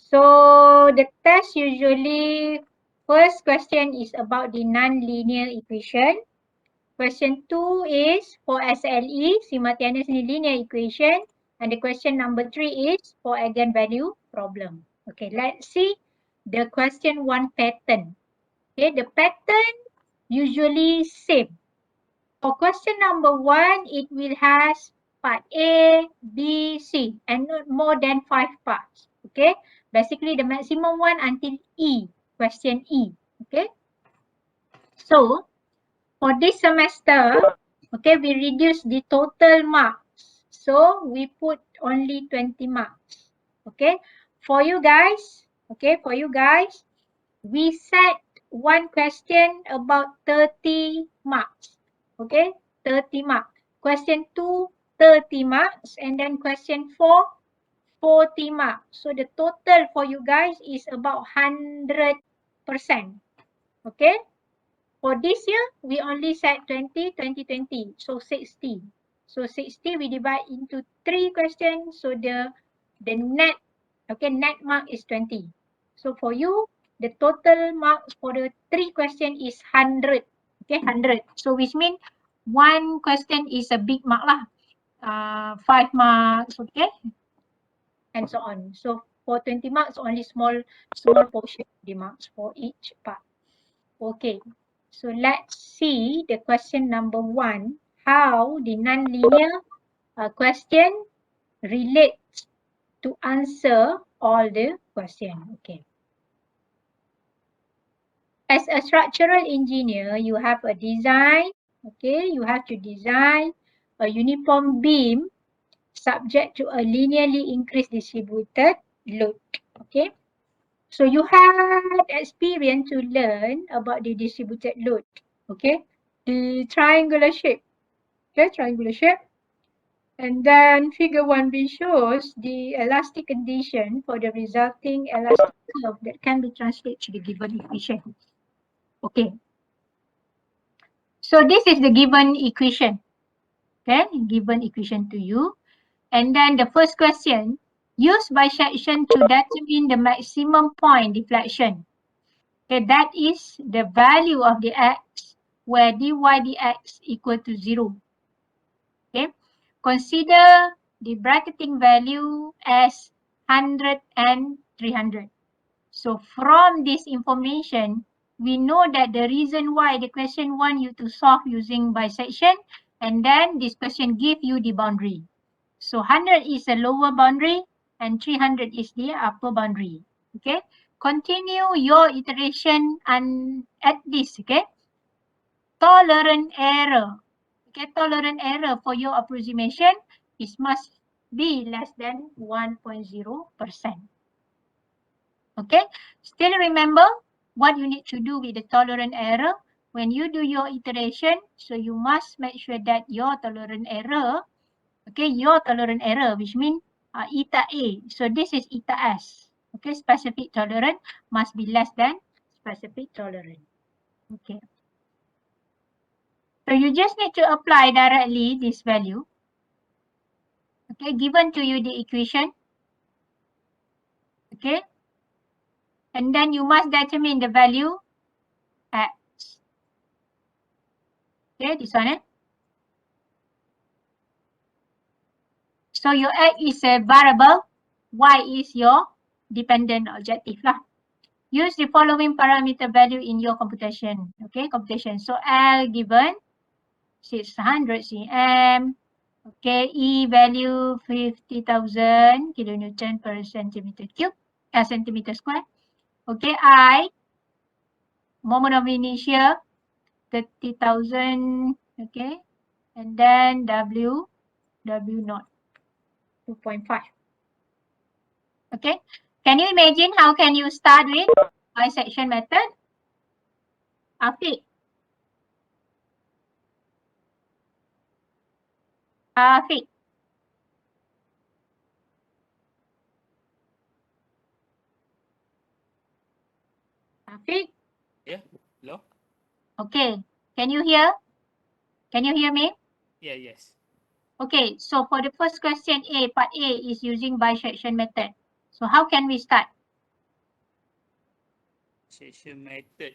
So the test usually, first question is about the non-linear equation. Question 2 is for SLE, simultaneous linear equation. And the question number 3 is for eigenvalue problem. Okay, let's see the question 1 pattern. Okay, the pattern usually same. For question number 1, it will has part A, B, C, and not more than 5 parts. Okay, basically the maximum one until E, question E. Okay, so for this semester, okay, we reduce the total marks. So we put only 20 marks. Okay, for you guys, we set one question about 30 marks. Okay, 30 marks. Question 2, 30 marks. And then question 4, 40 marks. So the total for you guys is about 100%. Okay. For this year, we only set 20, 20, 20. So 60. So 60 we divide into 3 questions. So the net, okay, net mark is 20. So for you, the total marks for the 3 questions is 100. Okay, 100. So which means one question is a big mark lah. 5 marks, okay, and so on. So for 20 marks, only small portion of the marks for each part. Okay, so let's see the question number 1, how the nonlinear question relates to answer all the question. Okay. As a structural engineer, you have a design, okay, you have to design a uniform beam subject to a linearly increased distributed load. Okay. So you had experience to learn about the distributed load. Okay. The triangular shape. Okay, triangular shape. And then figure 1b shows the elastic condition for the resulting elastic curve that can be translated to the given equation. Okay. So this is the given equation. Okay, given equation to you. And then the first question, use bisection to determine the maximum point deflection. Okay, that is the value of the x where dy dx equal to 0. Okay, consider the bracketing value as 100 and 300. So from this information, we know that the reason why the question want you to solve using bisection, and then this question give you the boundary. So 100 is the lower boundary and 300 is the upper boundary. Okay, continue your iteration and at this, okay, tolerant error. Okay, tolerant error for your approximation is must be less than 1.0%. Okay, still remember what you need to do with the tolerant error when you do your iteration. So you must make sure that your tolerant error, okay, your tolerant error, which means eta A. So this is eta S. Okay, specific tolerant must be less than specific tolerant. Okay. So you just need to apply directly this value. Okay, given to you the equation. Okay. And then you must determine the value x. Okay, this one. So your x is a variable, y is your dependent objective lah. Use the following parameter value in your computation. Okay, computation. So L given 600 cm. Okay, E value 50,000 kilonewton per centimeter cube, centimeter square. Okay, I moment of inertia 30,000. Okay, and then W naught 2.5. Okay, can you imagine how can you start with bisection method? Afiq. Afiq. Afiq? Yeah, hello? Okay, can you hear? Can you hear me? Yeah, yes. Okay, so for the first question A, part A is using bisection method. So how can we start? Session method.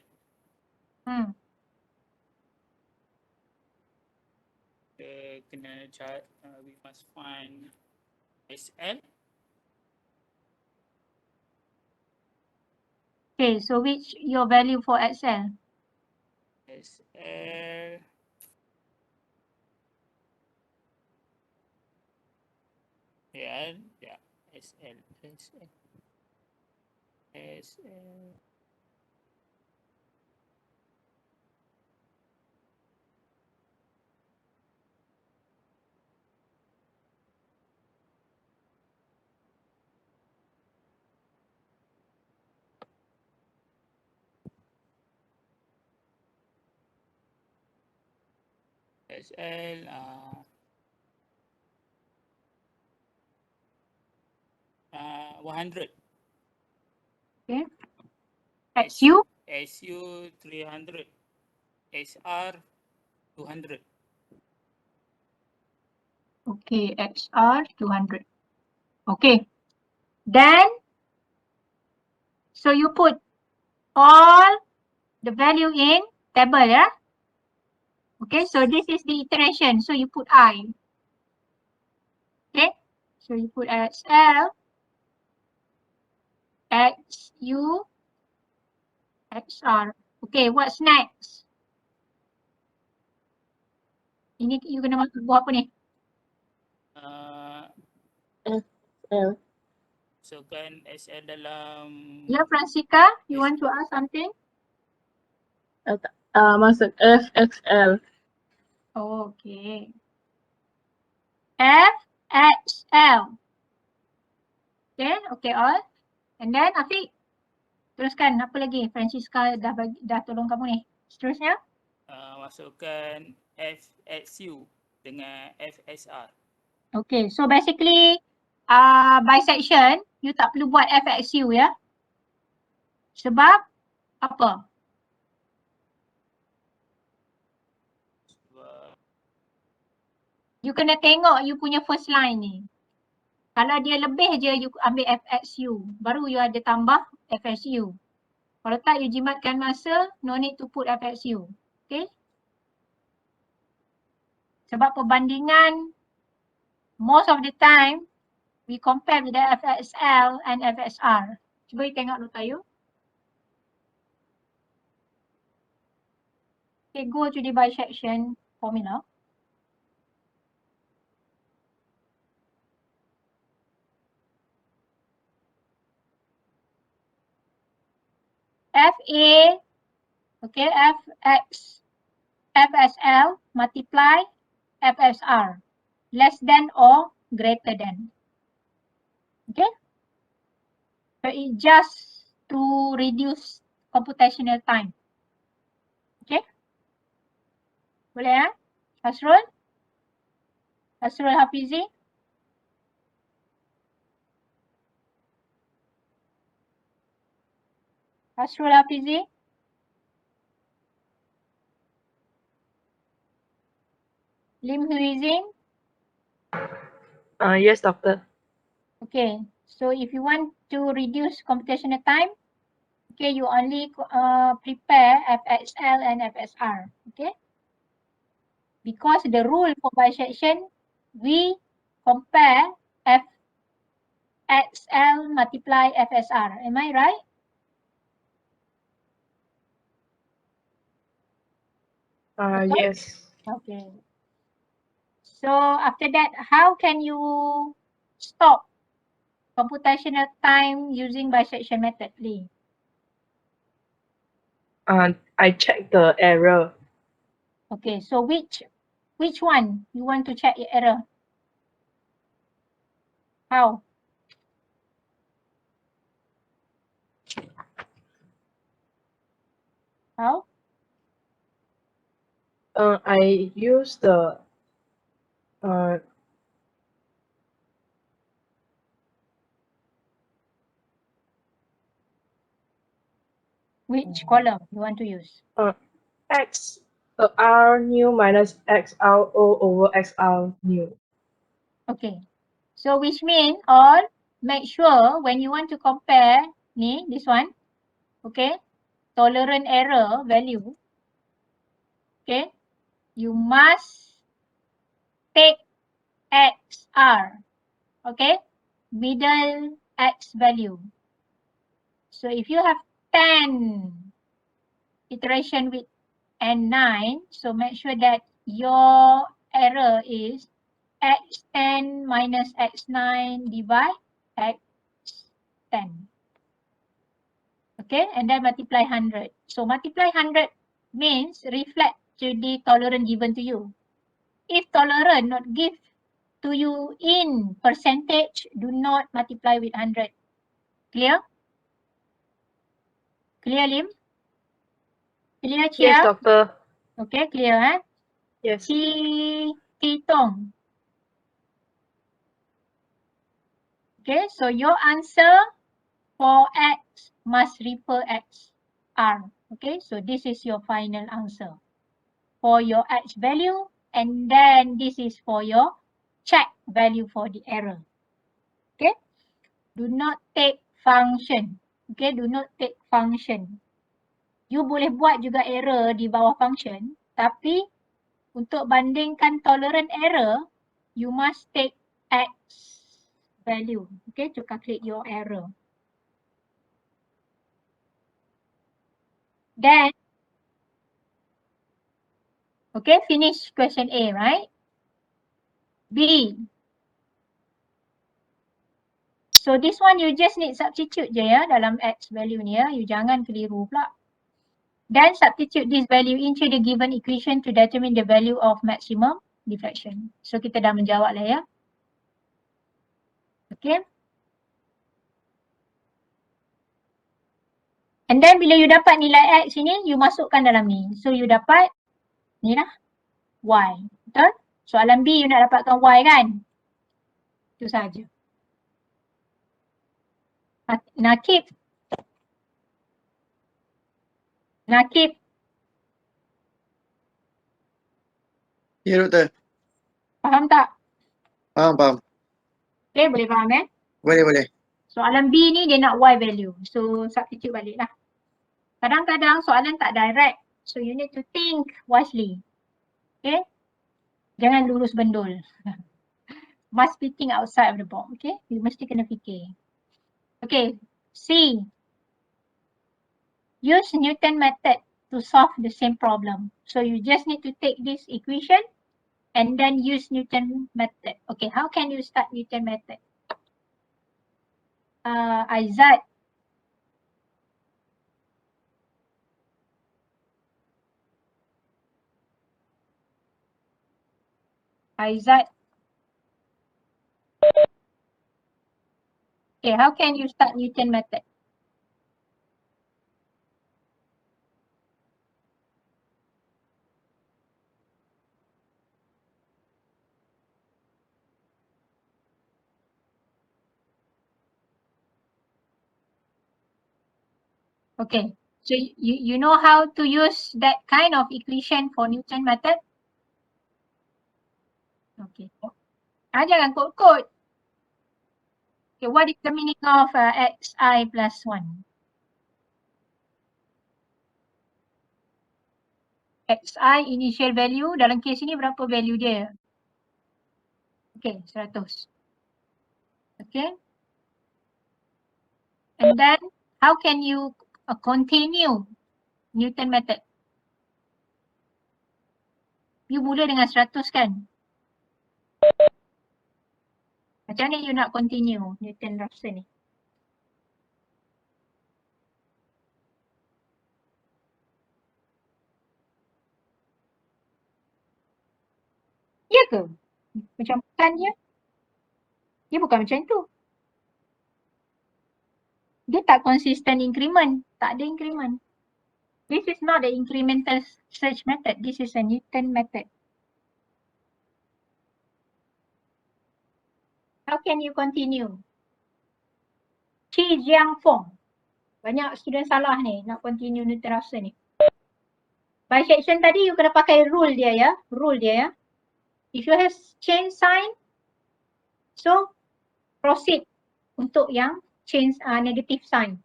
Kena cari, we must find SL. Okay, so which your value for XL? SL. Yeah, SL. SL 100. Okay. XU? SU 300. SR 200. Okay, XR 200. Okay. Then, so you put all the value in table, yeah? Okay, so this is the iteration. So you put I. Okay, so you put XL, XU, XR. Okay, what's next? Ini you kena buat apa ni? SL. So kan SL dalam Yeah, Francesca, you want to ask something? Masuk FXL. Oh, okay. FXL. Okay, okay all. And then Afiq, teruskan apa lagi? Francesca dah tolong kamu ni. Seterusnya? masukkan FXU dengan FSR. Okay, so basically by section, you tak perlu buat FXU ya. Sebab apa? You kena tengok you punya first line ni. Kalau dia lebih je you ambil FXU, baru you ada tambah FSU. Kalau tak you jimatkan masa, no need to put FXU. Okay? Sebab perbandingan most of the time we compare with the FXL and FSR. Cuba you tengok nota you. Okay, go to the bisection formula. FA, okay, FSL multiply FSR, less than or greater than. Okay? So it just to reduce computational time. Okay? Boleh ya? Hasrul? Hasrul Hafizi? Hasrul Hafizi? Lim Huizing? Yes, doctor. Okay, so if you want to reduce computational time, okay, you only prepare FXL and FSR, okay? Because the rule for bisection, we compare FXL multiply FSR. Am I right? Yes. Okay. So after that, how can you stop computational time using bisection method, Lee? I check the error. Okay, so which one you want to check the error? How? How? I use the Which column you want to use? X R new minus X R O over X R new. Okay. So which mean all make sure when you want to compare this one, okay, tolerant error value, okay, you must take XR, okay, middle X value. So if you have 10 iteration with N9, so make sure that your error is X10 minus X9 divide X10. Okay, and then multiply 100. So multiply 100 means reflect to the tolerant given to you. If tolerant not give to you in percentage, do not multiply with 100. Clear? Clear, Lim? Clear, Chia? Yes, doctor. Okay, clear, eh? Yes. Tong. Okay, so your answer for X must refer XR. Okay, so this is your final answer for your X value, and then this is for your check value for the error. Okay, do not take function. Okay, do not take function. You boleh buat juga error di bawah function, tapi untuk bandingkan tolerant error, you must take X value, okay, to calculate your error. Then, okay, finish question A, right? B. So this one you just need substitute je ya dalam X value ni ya. You jangan keliru pula. Then substitute this value into the given equation to determine the value of maximum deflection. So kita dah menjawab lah ya. Okay. And then bila you dapat nilai X ini, you masukkan dalam ni. So you dapat ni lah Y. Betul? Soalan B you nak dapatkan Y kan? Itu saja. Nakib. Nakib. Ya, doktor. Faham tak? Faham. Okay, boleh faham eh? Boleh. Soalan B ni dia nak Y value. So substitute balik lah. Kadang-kadang soalan tak direct. So you need to think wisely. Okay? Jangan lurus bendul. Must be think outside of the box. Okay? You mesti kena fikir. Okay. C. Use Newton method to solve the same problem. So you just need to take this equation and then use Newton method. Okay, how can you start Newton method? Aizat. Okay, how can you start Newton method? Okay, so you know how to use that kind of equation for Newton method? Okay. Jangan kod-kod. Okay, what is the meaning of xi plus 1? Xi initial value, dalam kes ini berapa value dia? Okay, 100. Okay. And then, how can you continue Newton method? You mula dengan 100 kan? Macam mana you nak continue Newton Raphson ni? Ya ke? Macam bukan je. Dia bukan macam tu. Dia tak consistent increment. Tak ada increment. This is not the incremental search method. This is a Newton method. How can you continue? Qi Jiang Feng. Banyak student salah ni nak continue Newton Raphson ni. Bisection tadi you kena pakai rule dia ya. Rule dia ya. If you have change sign, so proceed untuk yang change negative sign.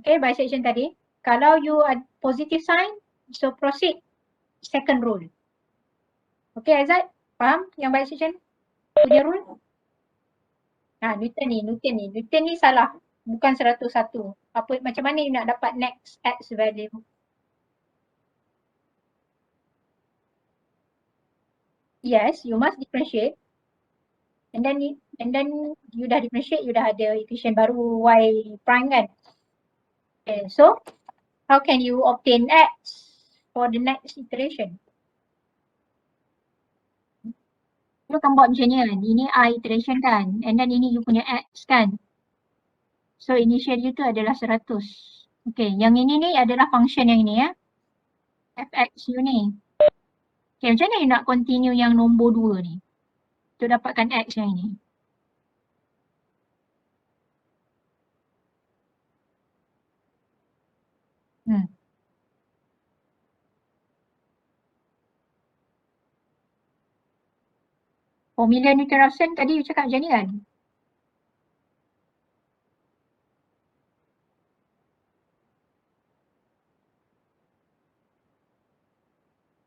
Okay, bisection tadi. Kalau you ada positive sign, so proceed second rule. Okay, Azad? Faham yang bisection punya rule? Newton ni salah. Bukan 101. Macam mana you nak dapat next x value? Yes, you must differentiate. And then you dah differentiate, you dah ada equation baru y prime kan? Okay, so how can you obtain x for the next iteration? You akan buat macam ni kan? Ini I iteration kan? And then ini you punya x kan? So initial you tu adalah 100. Okay, yang ini ni adalah function yang ini ya. Fx you ni. Okay, macam mana you nak continue yang nombor 2 ni? Untuk dapatkan x yang ini. Formula Newton-Raphson tadi you cakap macam ni kan?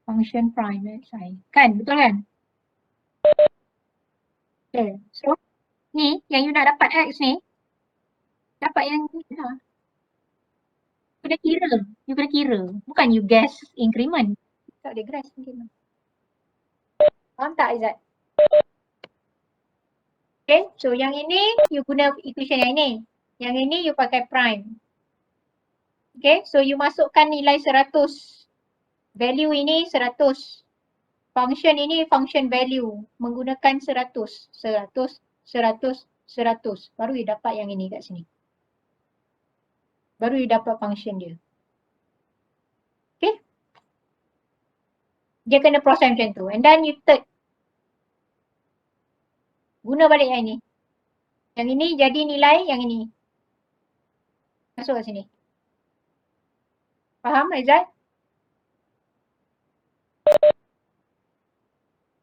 Function prime xi. Kan? Betul kan? Okay. So, ni yang you nak dapat x ni. Dapat yang ni lah. You kena kira. Bukan you guess increment. Tak boleh guess increment. Faham tak Izzat? Okay, so yang ini you guna equation yang ini. Yang ini you pakai prime. Okay, so you masukkan nilai 100. Value ini 100. Function ini function value. Menggunakan 100. 100, 100, 100. Baru you dapat yang ini kat sini. Baru you dapat function dia. Okay. Dia kena proses macam tu. And then you third. Guna balik yang ini. Yang ini jadi nilai yang ini. Masuk kat sini. Faham Aizat?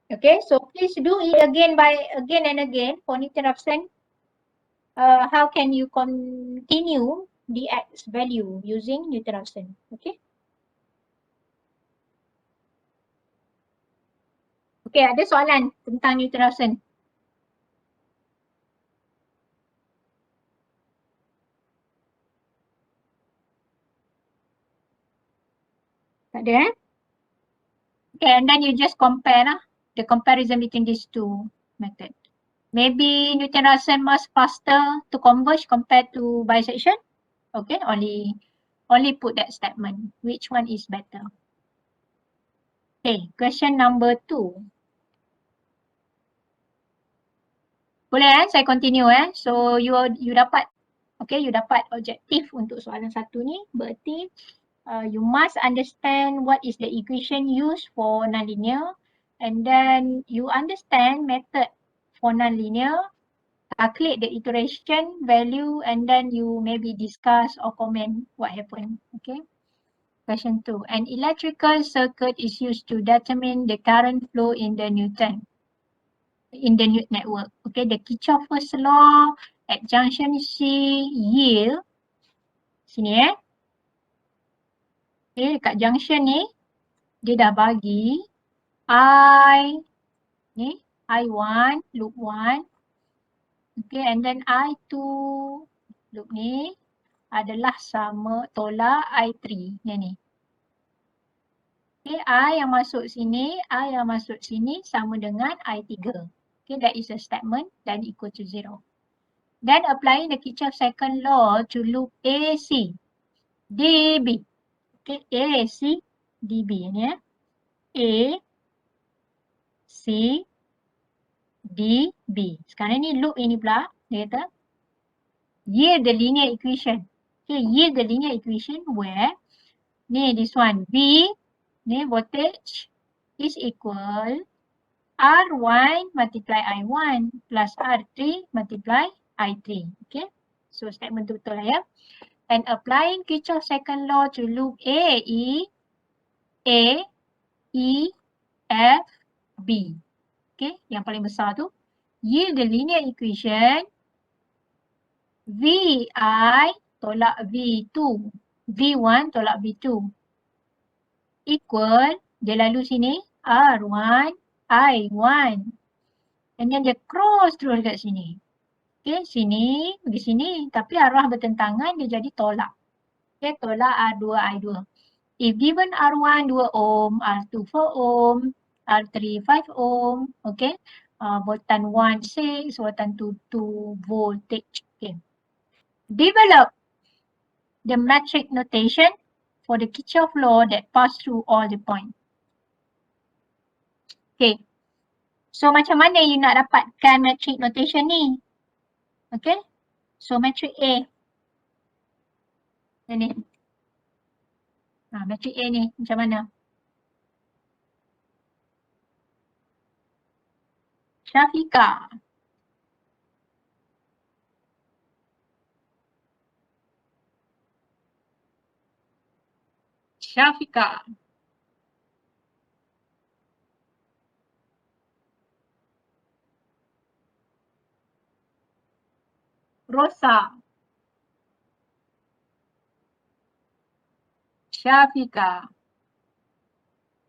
Okay, so please do it again and again for Newton-Raphson. How can you continue the x value using Newton-Raphson? Okay. Okay, ada soalan tentang Newton-Raphson? Tak ada Okay, and then you just compare lah. The comparison between these two methods. Maybe Newton-Raphson much faster to converge compared to bisection. Okay, only put that statement. Which one is better? Okay, question number 2. Boleh saya continue So you dapat you dapat objektif untuk soalan 1 ni. Berarti you must understand what is the equation used for nonlinear. And then you understand method for nonlinear, calculate the iteration value, and then you maybe discuss or comment what happened. Okay. Question 2. An electrical circuit is used to determine the current flow in the Newton network. Okay, the Kirchhoff's law at junction C yield. Sini Okay, dekat junction ni dia dah bagi I1 loop 1. Okay, and then I2 loop ni adalah sama tolak I3 yang ni. Okay, I yang masuk sini sama dengan I3. Okay, that is a statement dan equal to 0. Then applying the Kirchhoff's second law to loop AC DB. Okay, AC DB ni A C D B. Sekarang ni loop ini pula dia kata yield the linear equation. Okay, yield the linear equation where ni this one V ni voltage is equal R1 multiply I1 plus R3 multiply I3. Okay, so statement tu betul lah ya. And applying Kirchhoff's second law to loop A, E, F, B. Okay, yang paling besar tu. Yield the linear equation VI tolak V2 V1 tolak V2 equal, dia lalu sini, R1, I1. And then dia cross terus kat sini. Okay, sini, pergi sini. Tapi arah bertentangan, dia jadi tolak. Okay, tolak R2, I2. If given R1 2 ohm, R2 4 ohm, R3 5 ohm, okay. Voltan 1 6, voltan 2 2 voltage. Okay. Develop the metric notation for the Kirchhoff law that pass through all the points. Okay. So macam mana you nak dapatkan metric notation ni? Okay. So metric A. Ini. Metric A ni macam mana? Syafiqah. Syafiqah. Rosa. Syafiqah.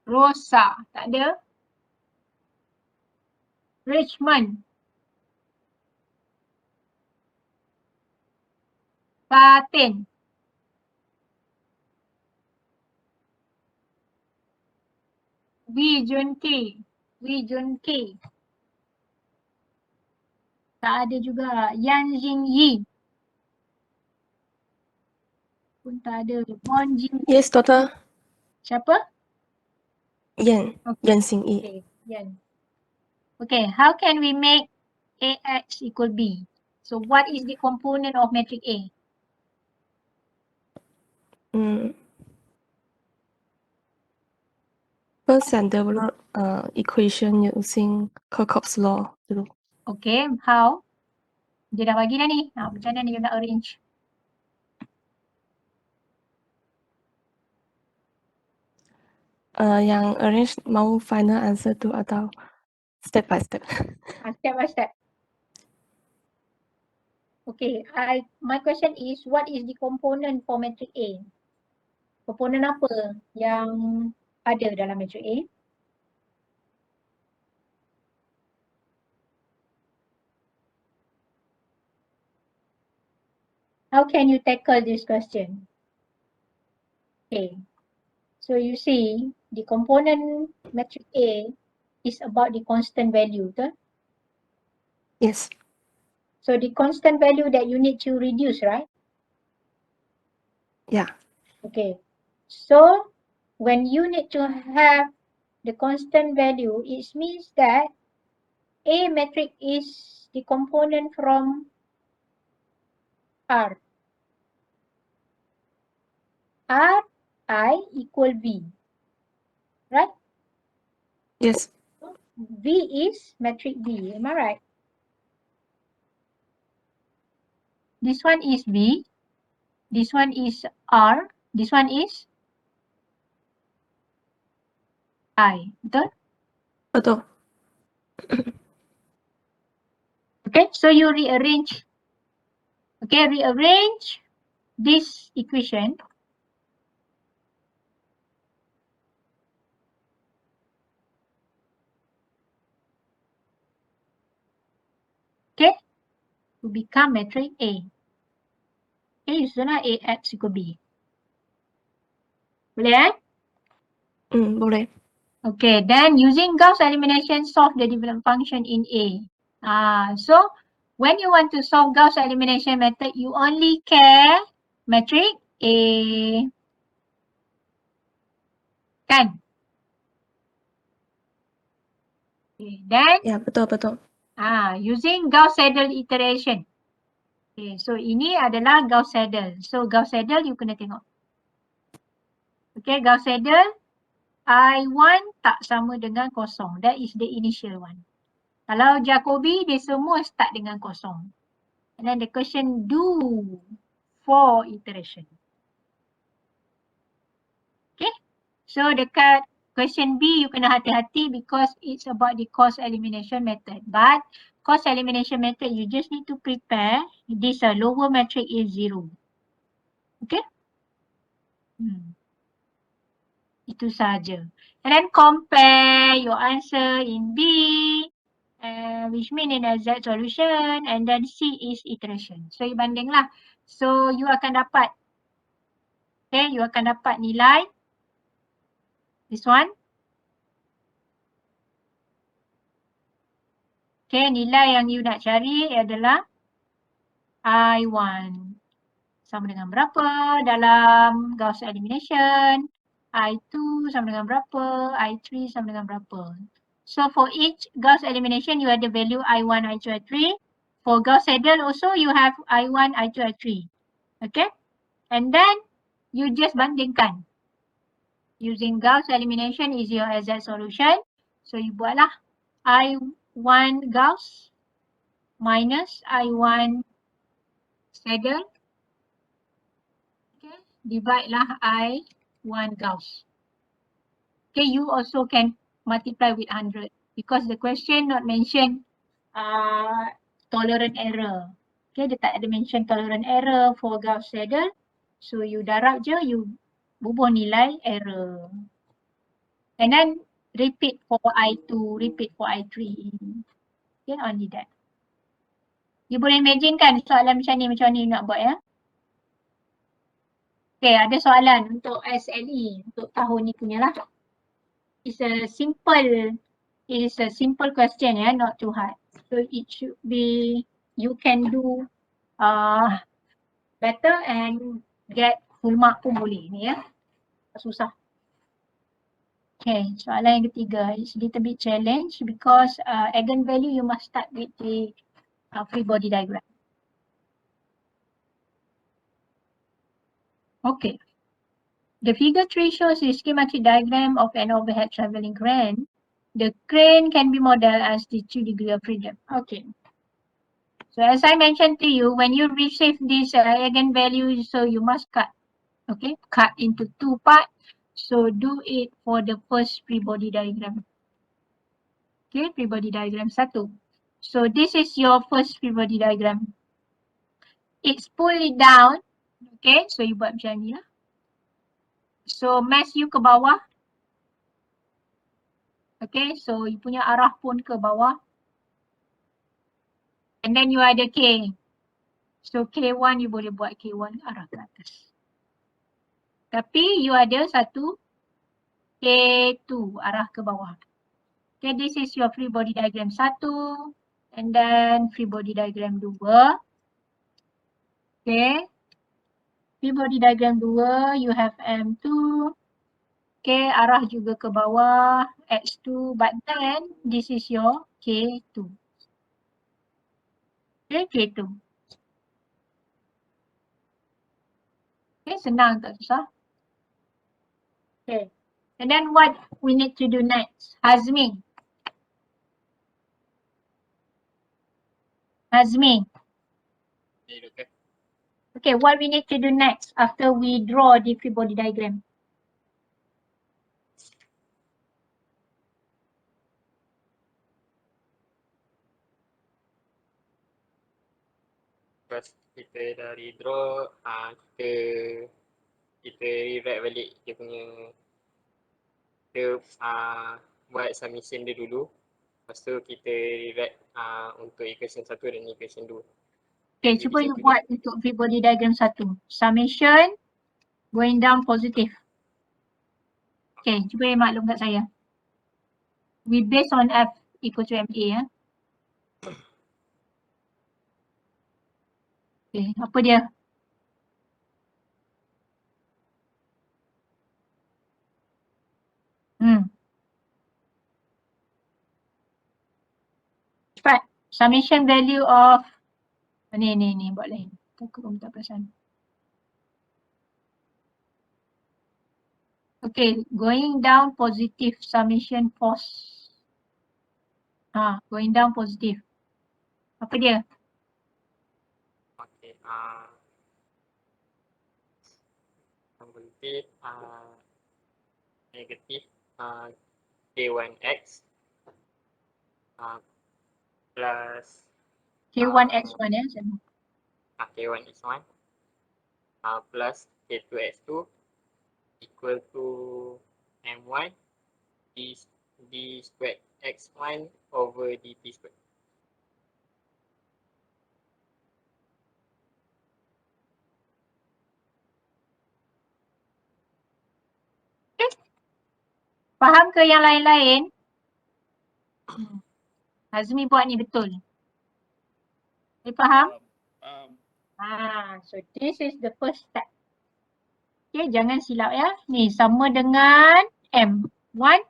Rosa. Tak ada? Richmond. Fatin. Wijunki. Wijunki. Tak ada juga. Yan Jingyi. Pun tak ada. Mon Jing. Yes, Doctor. Siapa? Yan. Okay. Yan Xing Yi. Okay. Yan. Okay. How can we make AX equal B? So what is the component of matrix A? First and develop equation using Kirchhoff's law dulu. Okay. How? Dia dah bagi dah ni. Macam mana dia nak arrange? Yang arrange mau final answer tu atau step by step? Step by step. Okay, my question is, what is the component for matrix A? Komponen apa yang ada dalam matrix A? How can you tackle this question? Okay, so you see, the component matrix A is about the constant value, betul? Yes. So the constant value that you need to reduce, right? Yeah. Okay. So when you need to have the constant value, it means that A matrix is the component from R. R, I equal V, right? Yes. V is matrix B, am I right? This one is V, this one is R, this one is I, betul? Betul. Okay, so you rearrange. Okay, rearrange this equation. Okay, to become matrix A. Okay, susunlah AX equal B. Boleh Boleh. Okay, then using Gauss elimination, solve the development function in A. So when you want to solve Gauss elimination method, you only care matrix A. Kan? Okay, then Ya, betul. using Gauss-Seidel iteration. Okay, so ini adalah Gauss-Seidel. So Gauss-Seidel you kena tengok. Okay, Gauss-Seidel I1 tak sama dengan kosong. That is the initial one. Kalau Jacobi, dia semua start dengan kosong. And then the question do 4 iteration. Okay. So dekat question B, you kena hati-hati because it's about the cost elimination method. But cost elimination method, you just need to prepare this lower matrix is 0. Okay. Itu saja. And then compare your answer in B, which mean in Z solution, and then C is iteration. So you bandinglah. So you akan dapat, okay, you akan dapat nilai this one. Okay, nilai yang you nak cari adalah I1. Sama dengan berapa dalam Gauss elimination. I2 sama dengan berapa, I3 sama dengan berapa. So for each Gauss elimination, you have the value I1, I2, I3. For Gauss Seidel also, you have I1, I2, I3. Okay? And then, you just bandingkan. Using Gauss elimination is your exact solution. So you buatlah I1 Gauss minus I1 Seidel. Okay, divide lah I1 Gauss. Okay, you also can multiply with 100 because the question not mention tolerant error. Okay, dia tak ada mention tolerant error for Gauss Seidel. So you darab je, you bubuh nilai error. And then repeat for I2, repeat for I3. Okay, only that. You boleh imagine kan soalan macam ni nak buat ya. Okay, ada soalan untuk SLE untuk tahun ni punya lah. It's a simple question ya, not too hard. So it should be, you can do better and get full mark pun boleh ni ya. Susah. Okay, soalan yang ketiga is a little bit challenge because eigenvalue you must start with the free body diagram. Okay. The figure 3 shows a schematic diagram of an overhead traveling crane. The crane can be modeled as the 2 degree of freedom. Okay. So as I mentioned to you, when you receive this eigenvalue, so you must cut. Okay, cut into 2 parts. So do it for the first free body diagram. Okay, free body diagram 1. So this is your first free body diagram. It's pull it down. Okay, so you buat macam ni lah. So mesh you ke bawah. Okay, so you punya arah pun ke bawah. And then you ada K. So K1 you boleh buat K1 arah ke atas. Tapi you ada satu K2 arah ke bawah. Okay, this is your free body diagram 1. And then free body diagram 2. Okay. Free body diagram 2, you have M2. Okay, arah juga ke bawah, X2. But then, this is your K2. Okay, K2. Okay, senang tak susah. Okay. And then what we need to do next? Hazmi. Okay, what we need to do next after we draw the free body diagram? Lepas kita dari draw, kita rewrite balik dia punya, kita buat submission dia dulu. Lepas tu kita rewrite untuk equation 1 dan equation 2. Okay, cuba you buat untuk free body diagram 1. Summation going down positive. Okay, cuba you maklum kat saya. We based on F equal to MA ya. Okay, apa dia? Cepat. Summation value of ni buat lain. Takut kamu tak perasan. Okay, going down positive summation force. Going down positive. Apa dia? Okay, negatif K1X plus K1X1 ya. K1X1 plus K2X2 equal to M1 d squared x1 over dt squared. Faham ke yang lain-lain? Azmi buat ni betul. Faham? So this is the first step. Okay, jangan silap ya. Ni sama dengan M1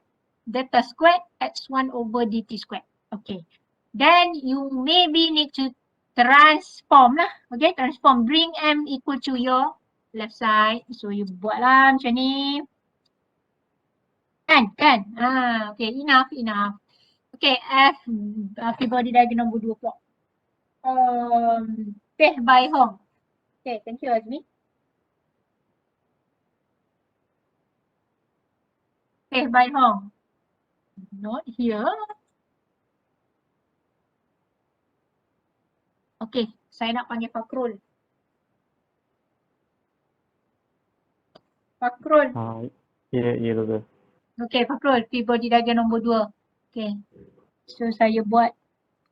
delta squared x1 over dt squared. Okay. Then you maybe need to transform lah. Okay, transform. Bring M equal to your left side. So you buatlah macam ni. Kan? Okay, enough. Okay, free body diagram nombor 2 pula. Teh by Hong. Okay, thank you Azmi. Teh by Hong. Not here. Okay, saya nak panggil Fakrul. Fakrul. Ya, doktor. Okay, Fakrul, free body diagram nombor 2. Okay. So saya buat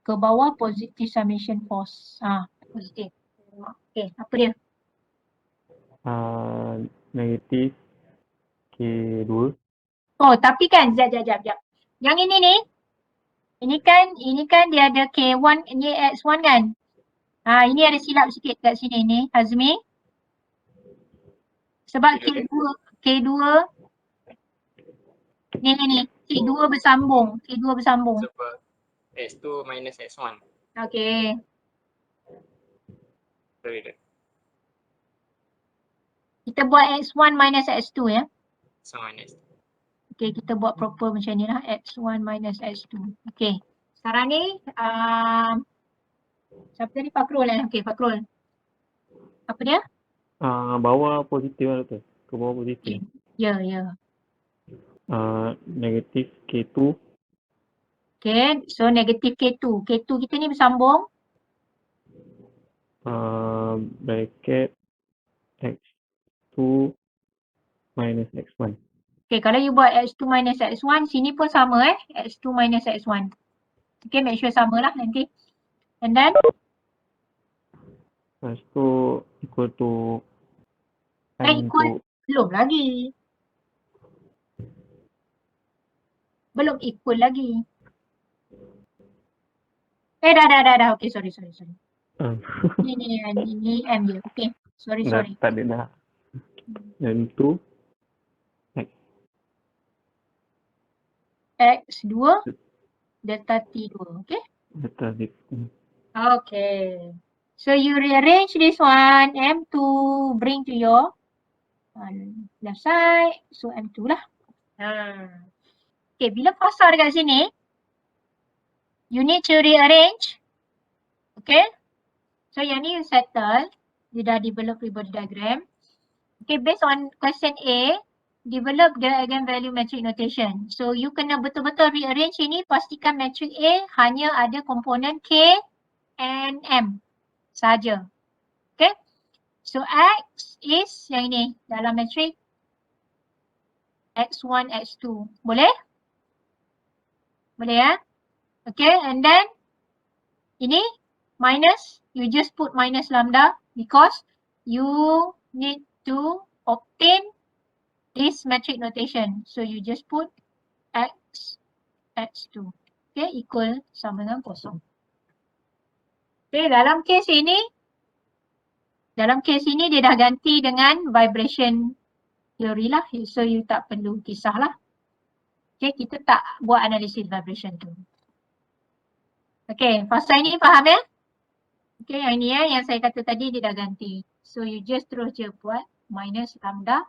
ke bawah positive summation force. Positif. Okay, apa dia? Negatif K2. Oh, tapi kan, jap. Yang ini ni, ini kan dia ada K1, ni X1 kan? Ini ada silap sikit kat sini ni, Azmi. Sebab K2 ni, K2 bersambung. Sebab x2 minus x1. Okay. Sorry dah. Kita buat X1 minus X2 ya. So minus. Okay, kita buat proper macam ni lah. X1 minus X2. Okay. Sekarang ni, siapa tadi? Fakrul eh? Okay, Fakrul. Apa dia? Bawah positif lah doktor. Ke bawah positif. Ya. Negatif K2. Okay, so negatif K2. K2 kita ni bersambung. Bracket X2 minus X1. Okay, kalau you buat X2 minus X1, sini pun sama X2 minus X1. Okay, make sure sama lah nanti. And then? Lepas tu equal to Equal. Belum lagi. Belum equal lagi. Dah. Okay, sorry. Ini M je. Okay, sorry. Tak ada dah. Dan tu X2 delta T2. Okay? delta Z. Okay. So you rearrange this one, M2, bring to your left side. So M2 lah. Okay, bila pasal dekat sini, you need to rearrange. Okay. So yang ni you settle. You dah develop free body diagram. Okay, based on question A, develop the eigenvalue matrix notation. So you kena betul-betul rearrange ini, pastikan matrix A hanya ada komponen K and M saja. Okay. So X is yang ini dalam matrix X1, X2. Boleh? Boleh ya? Okay, and then ini minus, you just put minus lambda because you need to obtain this matrix notation. So you just put X, X2. Okay, equal sama dengan kosong. Okay, dalam case ini dia dah ganti dengan vibration theory lah. So you tak perlu kisahlah. Okay, kita tak buat analisis vibration tu. Okay, fasa ini faham ya? Okay, yang ini yang saya kata tadi dia dah ganti. So you just terus je buat minus lambda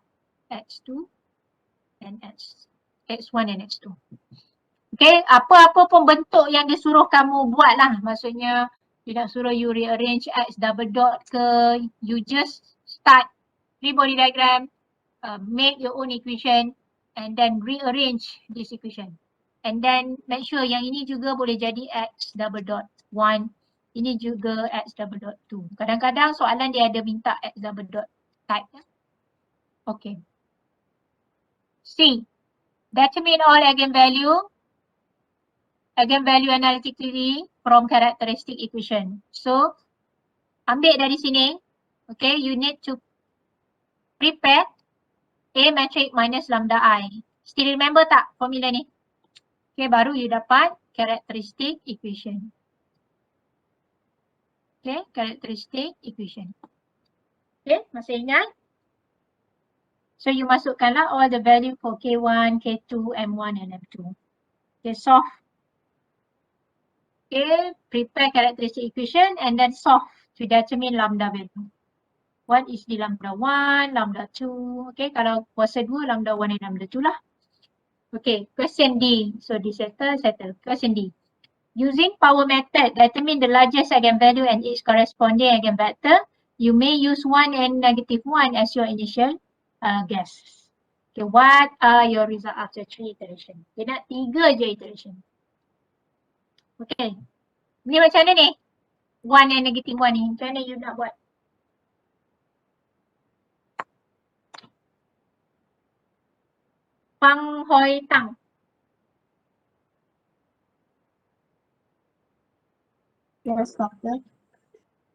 X2 and X1 and X2. Okay, apa-apa pun bentuk yang dia suruh kamu buat lah. Maksudnya dia nak suruh you rearrange X double dot ke, you just start free body diagram, make your own equation and then rearrange this equation. And then make sure yang ini juga boleh jadi X double dot 1. Ini juga X double dot 2. Kadang-kadang soalan dia ada minta X double dot type. Okay. C. Determine all eigenvalue analytically from characteristic equation. So, ambil dari sini, okay, you need to prepare A matrix minus lambda I. Still remember tak formula ni? Okay, baru you dapat characteristic equation. Okay, characteristic equation. Okay, masih ingat? So, you masukkanlah all the value for K1, K2, M1 and M2. Okay, solve. Okay, prepare characteristic equation and then solve to determine lambda value. What is the lambda 1, lambda 2. Okay, kalau kuasa 2, lambda 1 and lambda 2 lah. Okay, question D. So, di settle. Question D. Using power method, determine the largest eigenvalue and its corresponding eigenvector. You may use 1 and negative 1 as your initial guess. Okay, what are your result after 3 iteration? Dia nak 3 je iteration. Okay. Ni macam mana ni? 1 and negative 1 ni. Macam mana you nak buat? Pang Hoi Tang. Yes, doctor.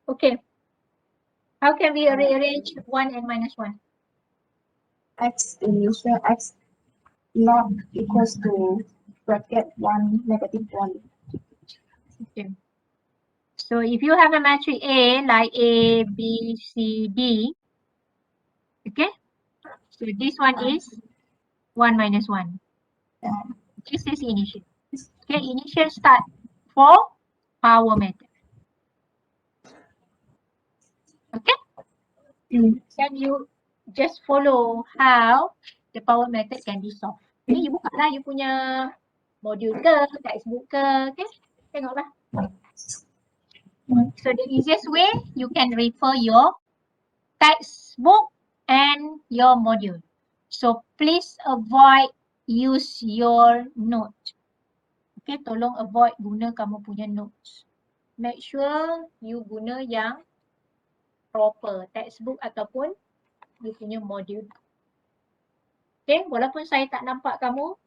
Okay. How can we rearrange 1 and minus 1? X initial X not equals to bracket 1 negative 1. Okay. So if you have a matrix A like A, B, C, D, okay? So this one is 1 minus 1. This is initial. Okay, initial start for power method. Okay? Then you just follow how the power method can be solved. Okay, you buka lah you punya module ke, textbook ke, okay? Tengoklah. So the easiest way, you can refer your textbook and your module. So please avoid use your note. Okay, tolong avoid guna kamu punya notes. Make sure you guna yang proper, textbook ataupun you punya module. Okay, walaupun saya tak nampak kamu,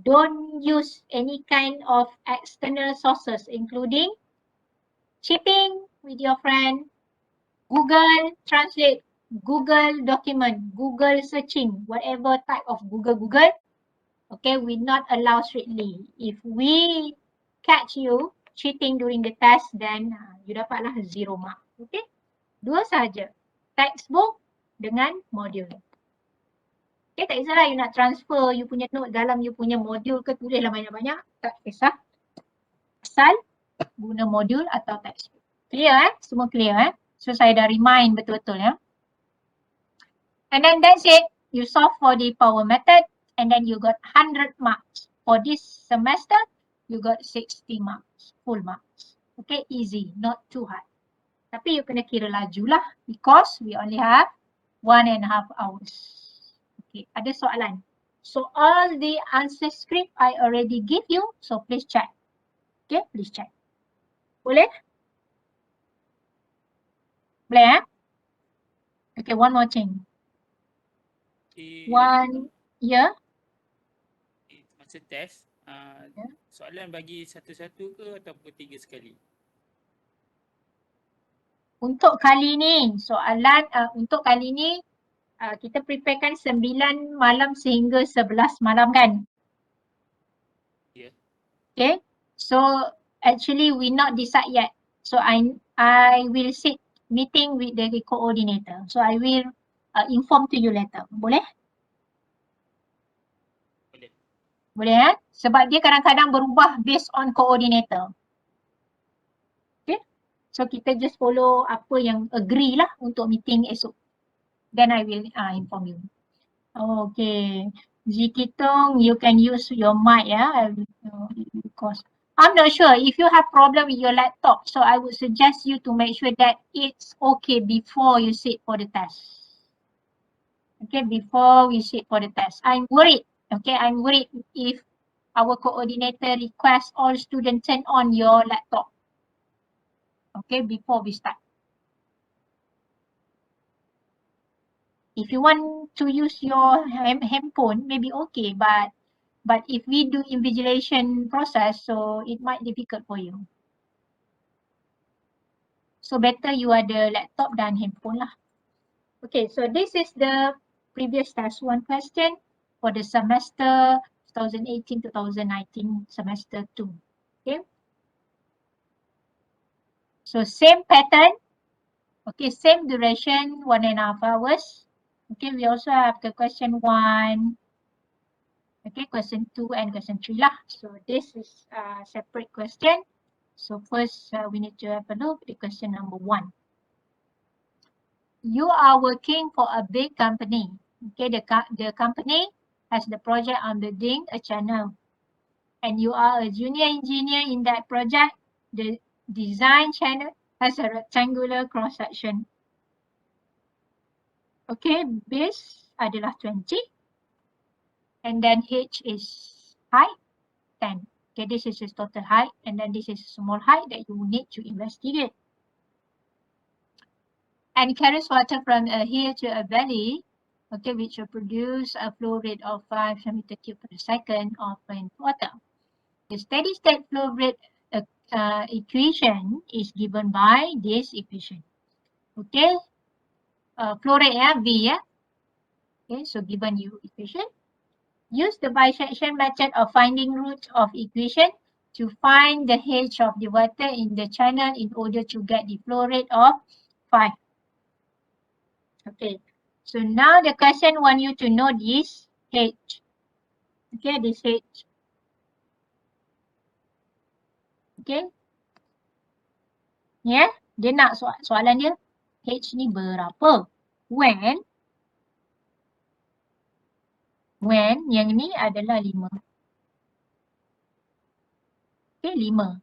don't use any kind of external sources including chatting with your friend, Google Translate, Google document, Google searching, whatever type of Google. Okay, we not allow strictly. If we catch you cheating during the test, then you dapatlah 0 mark. Okay, 2 saja, textbook dengan module. Okay, tak kisahlah you nak transfer you punya note dalam you punya module ke, tulislah banyak-banyak, tak kisah. Asal guna modul atau textbook. Clear Semua clear So saya dah remind betul-betul ya. And then that's it. You solve for the power method and then you got 100 marks. For this semester, you got 60 marks, full marks. Okay, easy, not too hard. Tapi you kena kira laju lah because we only have 1.5 hours. Okay, ada soalan. So all the answer script I already give you, so please check. Okay, please check. Boleh? Boleh Okay, one more thing. One, yeah. Masa test, soalan bagi satu-satu ke ataupun 3 sekali? Untuk kali ni, soalan untuk kali ni kita preparekan 9 malam sehingga 11 malam kan? Ya. Okay, so actually we not decide yet. So I will sit meeting with the coordinator. So I will inform to you later. Boleh? Boleh. Boleh Sebab dia kadang-kadang berubah based on coordinator. Okay. So kita just follow apa yang agree lah untuk meeting esok. Then I will inform you. Okay. Zikitong, you can use your mic because I'm not sure if you have problem with your laptop. So I would suggest you to make sure that it's okay before you sit for the test. Okay, before we sit for the test. I'm worried. Okay, I'm worried if our coordinator requests all students turn on your laptop. Okay, before we start. If you want to use your handphone, maybe okay, but if we do invigilation process, so it might difficult for you. So better you ada laptop dan handphone lah. Okay, so this is the previous task 1 question for the semester 2018-2019 semester 2. Okay. So same pattern. Okay, same duration, 1.5 hours. Okay, we also have the question 1. Okay, question 2 and question 3 lah. So this is a separate question. So first we need to have a look at question number 1. You are working for a big company. Okay, the company has the project on building a channel. And you are a junior engineer in that project. The design channel has a rectangular cross section. Okay, base adalah 20. And then H is height 10. Okay, this is his total height, and then this is small height that you need to investigate. And carries water from a hill to a valley, okay, which will produce a flow rate of 5 centimeter cube per second of rainwater. The steady state flow rate equation is given by this equation. Okay, flow rate V, okay, so given you equation. Use the bisection method of finding root of equation to find the H of the water in the channel in order to get the flow rate of 5. Okay, so now the question want you to know this H. Okay, this H. Okay. Ya, yeah? Dia nak soalan dia H ni berapa? When yang ni adalah 5. Okay, 5.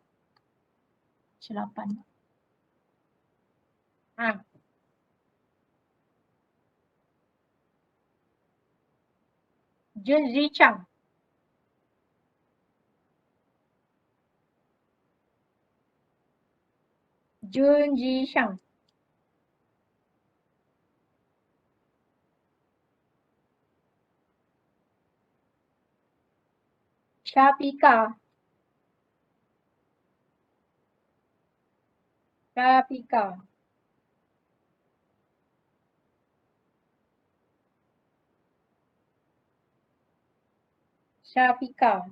8. Jun Zichang. Jun Zichang. Shafika. Shafika. Shafika.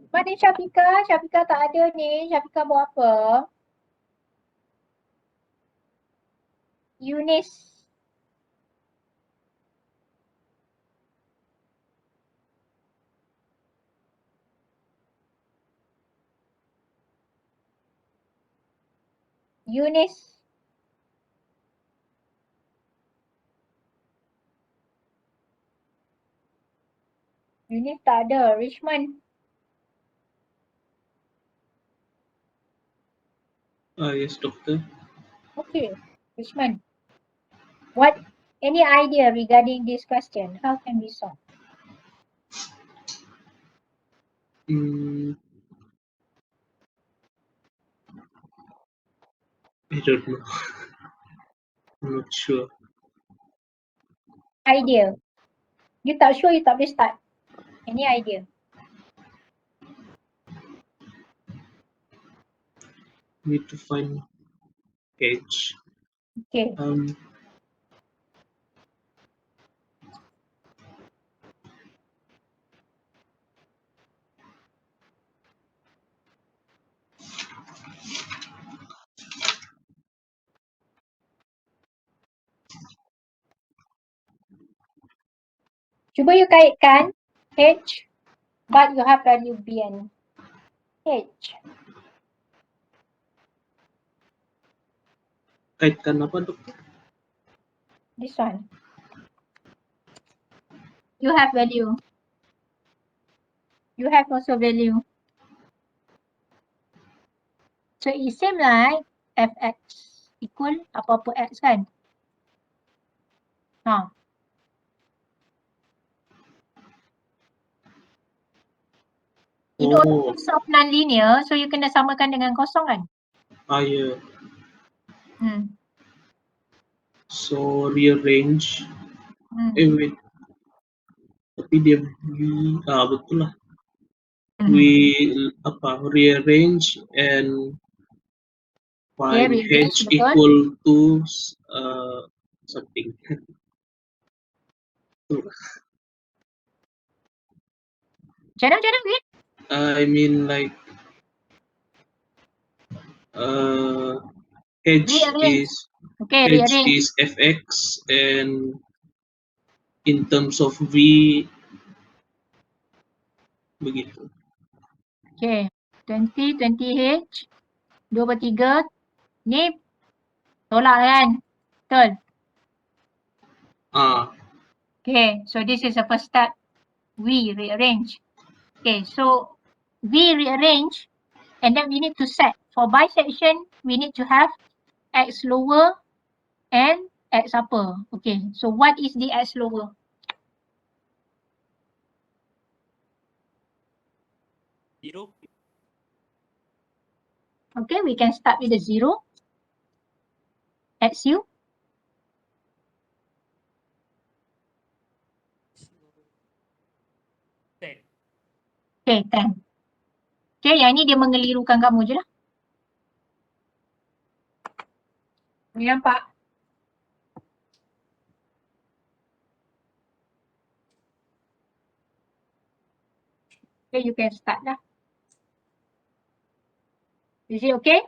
Mana Shafika? Shafika tak ada ni. Shafika buat apa? Yunis. Yunis. Yunis tak ada. Richmond. Yes, doctor. Okay, Richmond. What, any idea regarding this question? How can we solve? I don't know. I'm not sure. Idea. You tak sure, you tak boleh start. Any idea? Need to find H. Okay. Cuba you kaitkan H, but you have value B and H. Kaitkan apa, dokter? This one. You have value. You have also value. So it seems like Fx equal apa-apa X kan? Ha. In order to solve non-linear, so you kena samakan dengan kosong kan? Yeah. Hmm. So rearrange. Wait. Tapi dia betul lah. We rearrange and find rearrange, h betul. equal to something. Macam mana Win? I mean like h Rearrange. is Okay, h rearrange. is fx and in terms of v begitu. Okay, 20h, 2/3. Ni tolak kan? Betul. Okay, so this is the first step. We rearrange. Okay, so we rearrange and then we need to set. For bisection, we need to have x lower and x upper. Okay, so what is the x lower? Zero. Okay, we can start with the 0. XU. Ten. Okay, 10. Okay, yang ni dia mengelirukan kamu je lah. Ni nampak? Okay, you can start lah. Is it okay?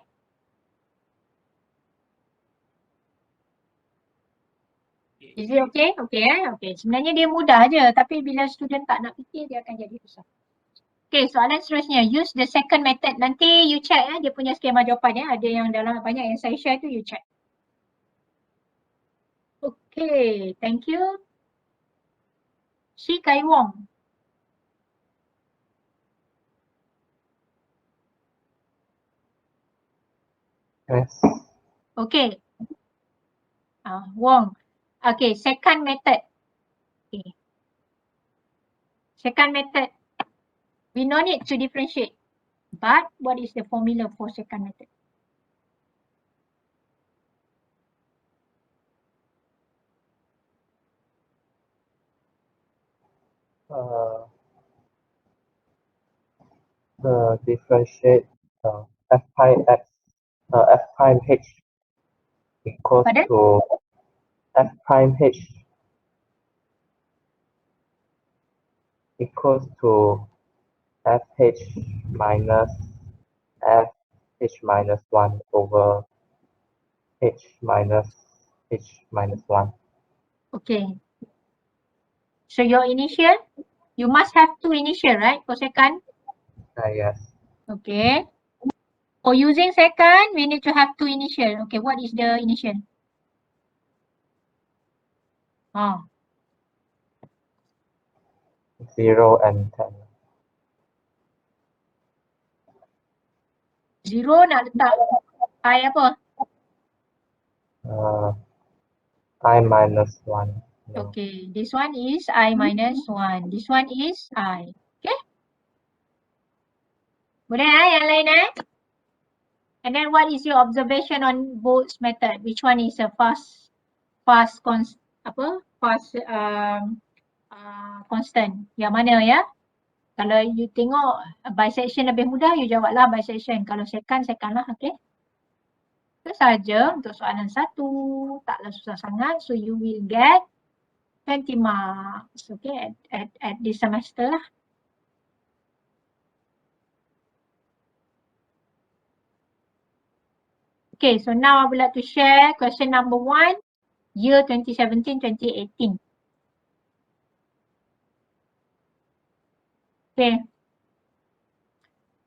Is it okay? Okay Okay. Sebenarnya dia mudah je. Tapi bila student tak nak fikir, dia akan jadi susah. Okay, soalan seterusnya. Use the second method. Nanti you check dia punya skema jawapan Ada yang dalam banyak yang saya share tu, you check. Okay, thank you. Shi Kai Wong. Yes. Okay. Wong. Okay, second method. Okay. Second method. We no need to differentiate. But what is the formula for second method? The differentiate f prime x f prime h equals to f prime h equals to fh minus fh minus 1 over h minus 1. Okay. So your initial, you must have two initial, right? For second? Yes. Okay. For using second, we need to have two initial. Okay, what is the initial? 0 and 10. 0 nak letak I apa? I minus 1. No. Okay, this one is I minus 1. This one is I. Okay? Boleh yang lain And then what is your observation on Boltz's method? Which one is a fast constant? Yang mana ya? Kalau you tengok bisection lebih mudah, you jawablah bisection. Kalau second lah, okay? Itu saja untuk soalan 1. Taklah susah sangat. So you will get 20 marks, okay, at this semester lah. Okay, so now I would like to share question number 1, year 2017-2018. Okay.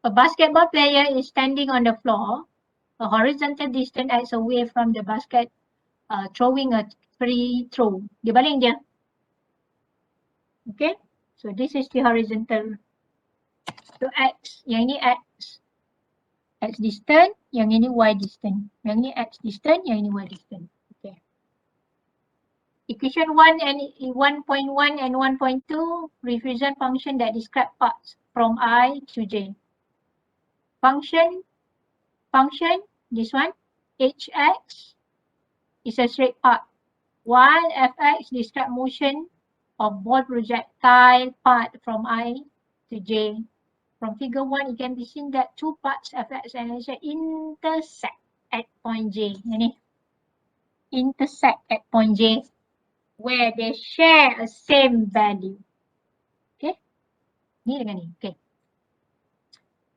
A basketball player is standing on the floor, a horizontal distance x away from the basket, throwing a free throw. Dia baling je. Okay, so this is the horizontal. So x, yang ini x distance, yang ini y distance. Yang ini x distance, yang ini y distance. Okay. Equation 1 and 1.1 and 1.2 represent function that describe paths from I to J. Function, this one, hx is a straight path, while fx describe motion of ball projectile path from I to J. From figure 1, it can be seen that two paths fx and hx intersect at point J. Ini intersect at point J where they share a same value. Okay, ni dengan ni. Okay.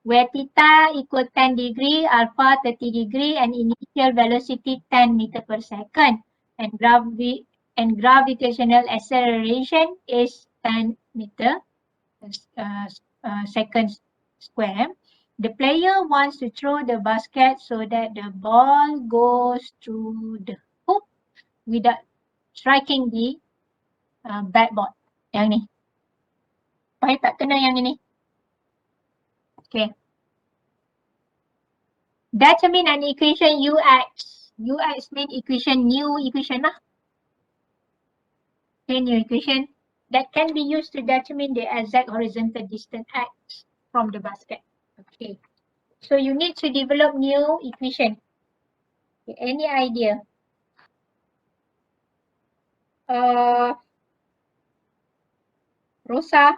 Where theta equal 10 degree, alpha 30 degree, and initial velocity 10 meter per second, and gravitational acceleration is 10 meter second square. The player wants to throw the basket so that the ball goes through the hoop without striking the backboard. Yang ni. Supaya tak kena yang ini. Okay. Determine an equation ux. Ux mean equation, new equation lah. Okay, new equation that can be used to determine the exact horizontal distance x from the basket. Okay. So you need to develop new equation. Okay, any idea? Rosa.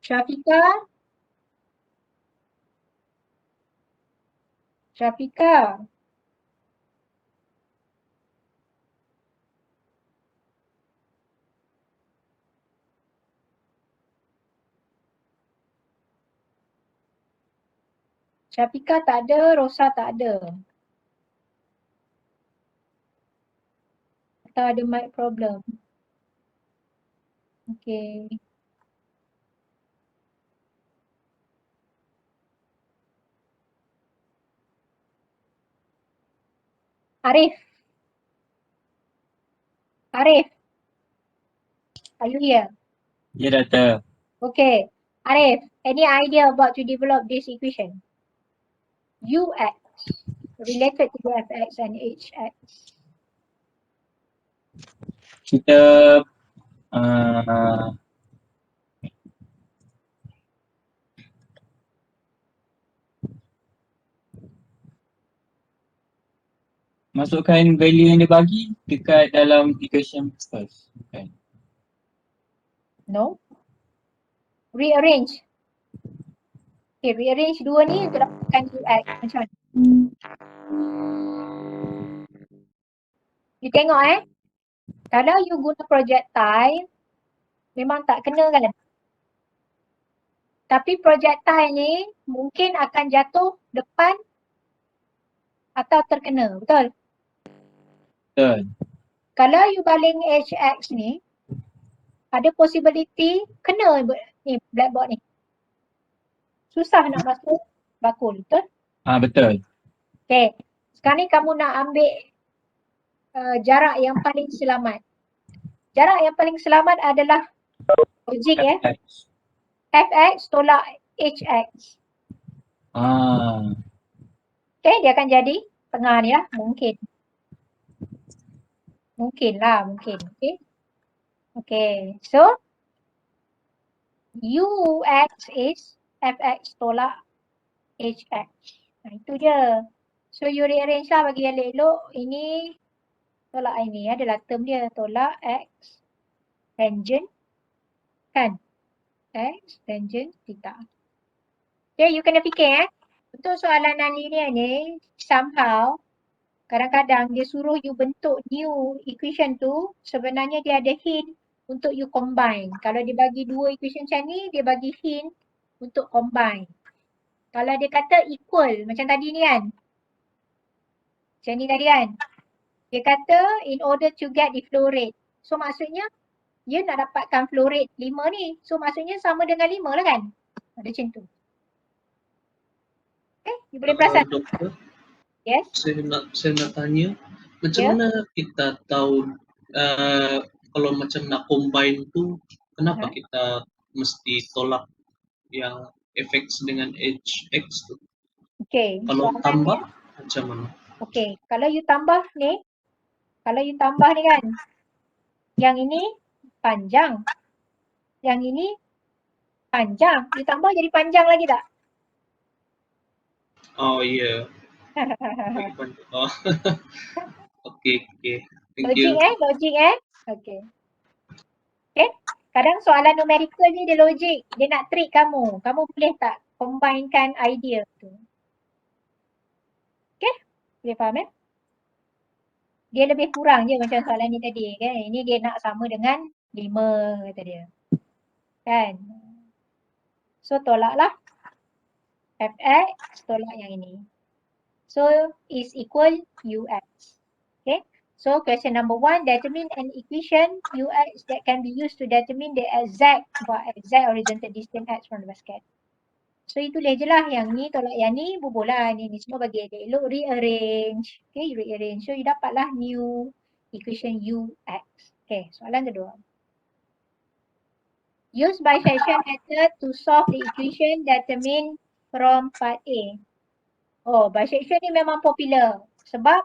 Syafika. Syafika tak ada, Rosa tak ada. Atau ada mic problem. Okay. Arif. Are you here? Ya, Doktor. Okay. Arif, any idea about to develop this equation? Ux related to fx and hx. Kita masukkan value yang dia bagi dekat dalam equation first. Okay. No. Rearrange. Okay, rearrange dua ni untuk dapatkan ux. Macam mana? You tengok kalau you guna projectile, memang tak kena kan? Tapi projectile ni mungkin akan jatuh depan atau terkena, betul? Betul. Kalau you baling hx ni, ada possibility kena ni blackboard ni. Susah nak masuk bakul, betul? Betul. Okay, sekarang ni kamu nak ambil jarak yang paling selamat. Jarak yang paling selamat adalah logik fx tolak hx. Okay, dia akan jadi tengah ni lah, mungkin. Mungkin. Okay, so ux is fx tolak hx. Itu je. So you rearrange lah bagi yang elok. Ini tolak ini adalah term dia, tolak x tangent kan? X tangent theta. Okay, you kena fikir untuk soalan non-linear ni somehow kadang-kadang dia suruh you bentuk new equation tu, sebenarnya dia ada hint untuk you combine. Kalau dia bagi dua equation macam ni, dia bagi hint untuk combine. Kalau dia kata equal macam tadi ni kan. Macam ni tadi kan. Dia kata in order to get the flow rate. So maksudnya dia nak dapatkan flow rate 5 ni. So maksudnya sama dengan 5 lah kan. Ada macam tu. Okay, you boleh perasan. Doktor, Yes. saya nak tanya, macam Ya. mana kita tahu kalau macam nak combine tu, kenapa kita mesti tolak yang fx dengan hx tu? Okay, Kalau soalannya. tambah macam mana? Okay, kalau you tambah ni kan, yang ini panjang, yang ini panjang, you tambah jadi panjang lagi tak? Oh iya. Oh. Okay. Thank you. Logik. Okay. Kadang soalan numerical ni dia logik, dia nak trick kamu. Kamu boleh tak combinekan idea tu? Okay, boleh faham Dia lebih kurang je macam soalan ni tadi kan. Ini dia nak sama dengan 5 kata dia. Kan? So tolaklah fx, tolak yang ini. So is equal ux. Okay. So question number 1, determine an equation ux that can be used to determine the exact horizontal distance x from the basket. So itulah je lah, yang ni tolak yang ni, bubuh lah. Ni semua bagi dia elok, rearrange. Okay, rearrange. So you dapatlah new equation ux. Okay, soalan kedua. Use bisection method to solve the equation determined from part A. Oh, bisection ni memang popular sebab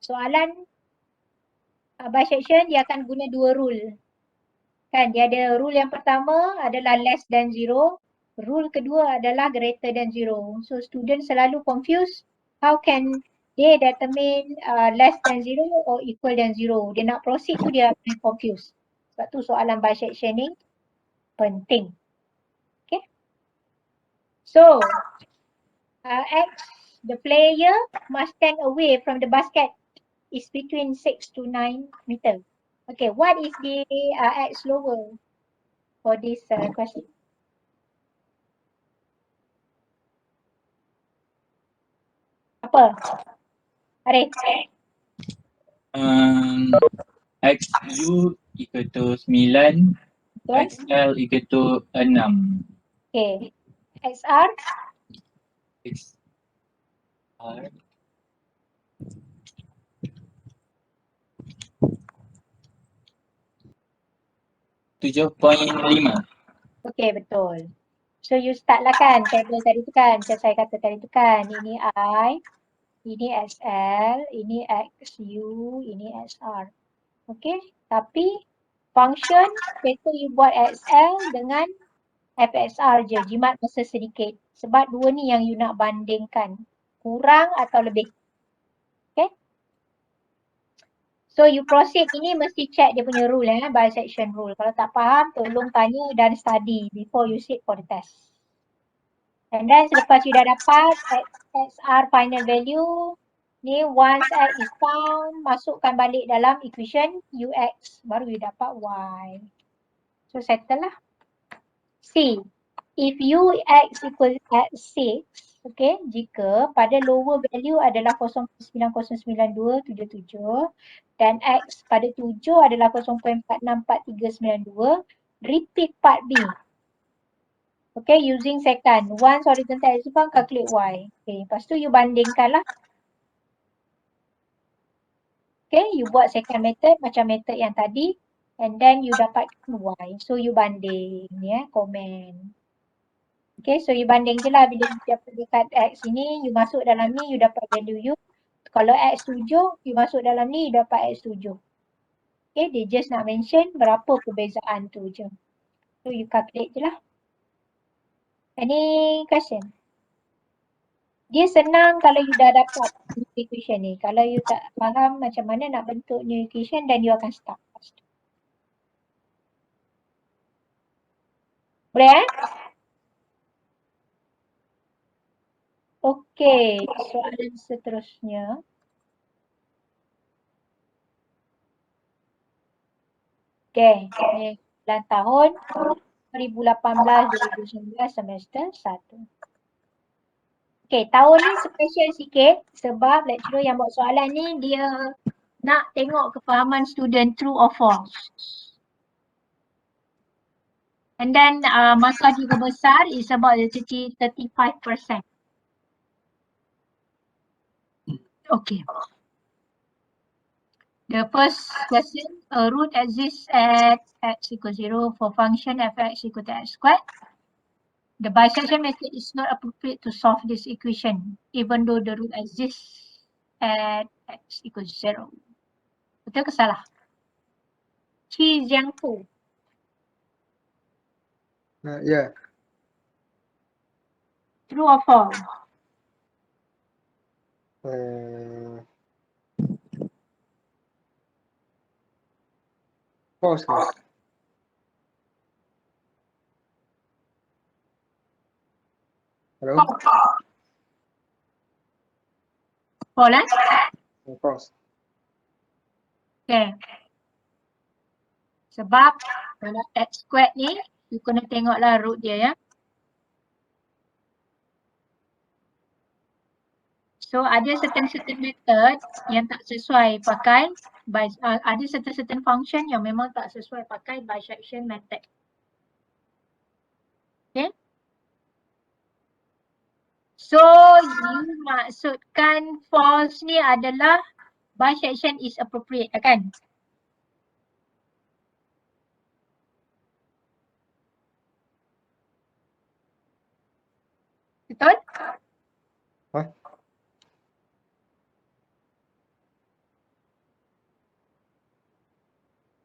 soalan bisection dia akan guna dua rule. Kan, dia ada rule yang pertama adalah less than 0. Rule kedua adalah greater than 0. So student selalu confused, how can they determine less than 0 or equal than 0. Dia nak proceed tu dia confused. Sebab tu soalan bisectioning penting. Okay. So, X, the player must stand away from the basket is between 6 to 9 meter. Okay, what is the X lower for this question? Apa? Arif? XU equal to 9, XL equal to 6. Okay. XR? XR 7.5. Okay, betul. So you start lah kan, table tadi tu kan, macam saya kata tadi tu kan, ini I, ini XL, ini XU, ini XR. Okay, tapi function, better you buat XL dengan FXR je, jimat masa sedikit. Sebab dua ni yang you nak bandingkan, kurang atau lebih. Okay. So you proceed, ini mesti check dia punya rule bisection rule. Kalau tak faham, tolong tanya dan study before you sit for the test. And then selepas you dah dapat XR final value, ni once X is found, masukkan balik dalam equation UX, baru you dapat Y. So settle lah. C, if UX equal at 6, okay, jika pada lower value adalah 0.9092777 dan X pada 7 adalah 0.464392, repeat part B. Okay, using second. Once horizontal axis found, calculate Y. Okay, lepas tu you bandingkan lah. Okay, you buat second method macam method yang tadi and then you dapat Y. So you banding, comment. Okay, so you banding je lah bila you dapat dekat X ini, you masuk dalam ni, you dapat value you. Kalau X 7, you masuk dalam ni, you dapat X 7. Okay, they just nak mention berapa perbezaan tu je. So you calculate je lah. Any question? Dia senang kalau you dah dapat new equation ni. Kalau you tak faham macam mana nak bentuk new equation, then you akan start. Boleh Okey, soalan seterusnya. Okey, ni bulan tahun 2018-2019 semester 1. Okey, tahun ni special sikit sebab lecturer yang buat soalan ni dia nak tengok kefahaman student true or false. And then markah juga besar is about 35%. Okay. The first question, a root exists at x equals 0 for function f(x) equal to x squared. The bisection method is not appropriate to solve this equation, even though the root exists at x equals 0. Betul ke salah? Qi Jiangfu. Yeah. True or false? False ke? Hello? False eh? False. Okay. Sebab kalau x squared ni, you kena tengoklah root dia ya. So ada certain method yang tak sesuai pakai ada certain function yang memang tak sesuai pakai bisection method. Okay. So you maksudkan false ni adalah bisection is appropriate kan? Betul? Huh?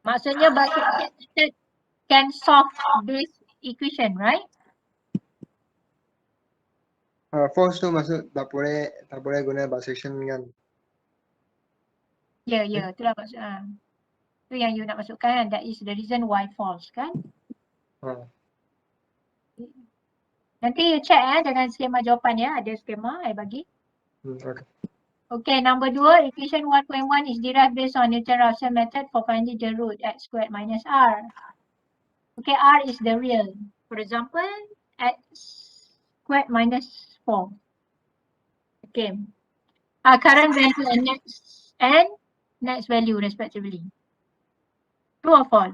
Maksudnya bisection method can solve this equation, right? False tu maksud tak boleh guna bisection kan? Ya, itulah maksud. Itu yang you nak masukkan, that is the reason why false kan? Nanti you check dengan skema jawapan ya, ada skema saya bagi. Okay. Okay, number 2, equation 1.1 is derived based on Newton-Raphson method for finding the root x squared minus r. Okay, r is the real. For example, x squared minus 4. Okay. Current value and next value respectively. True or false?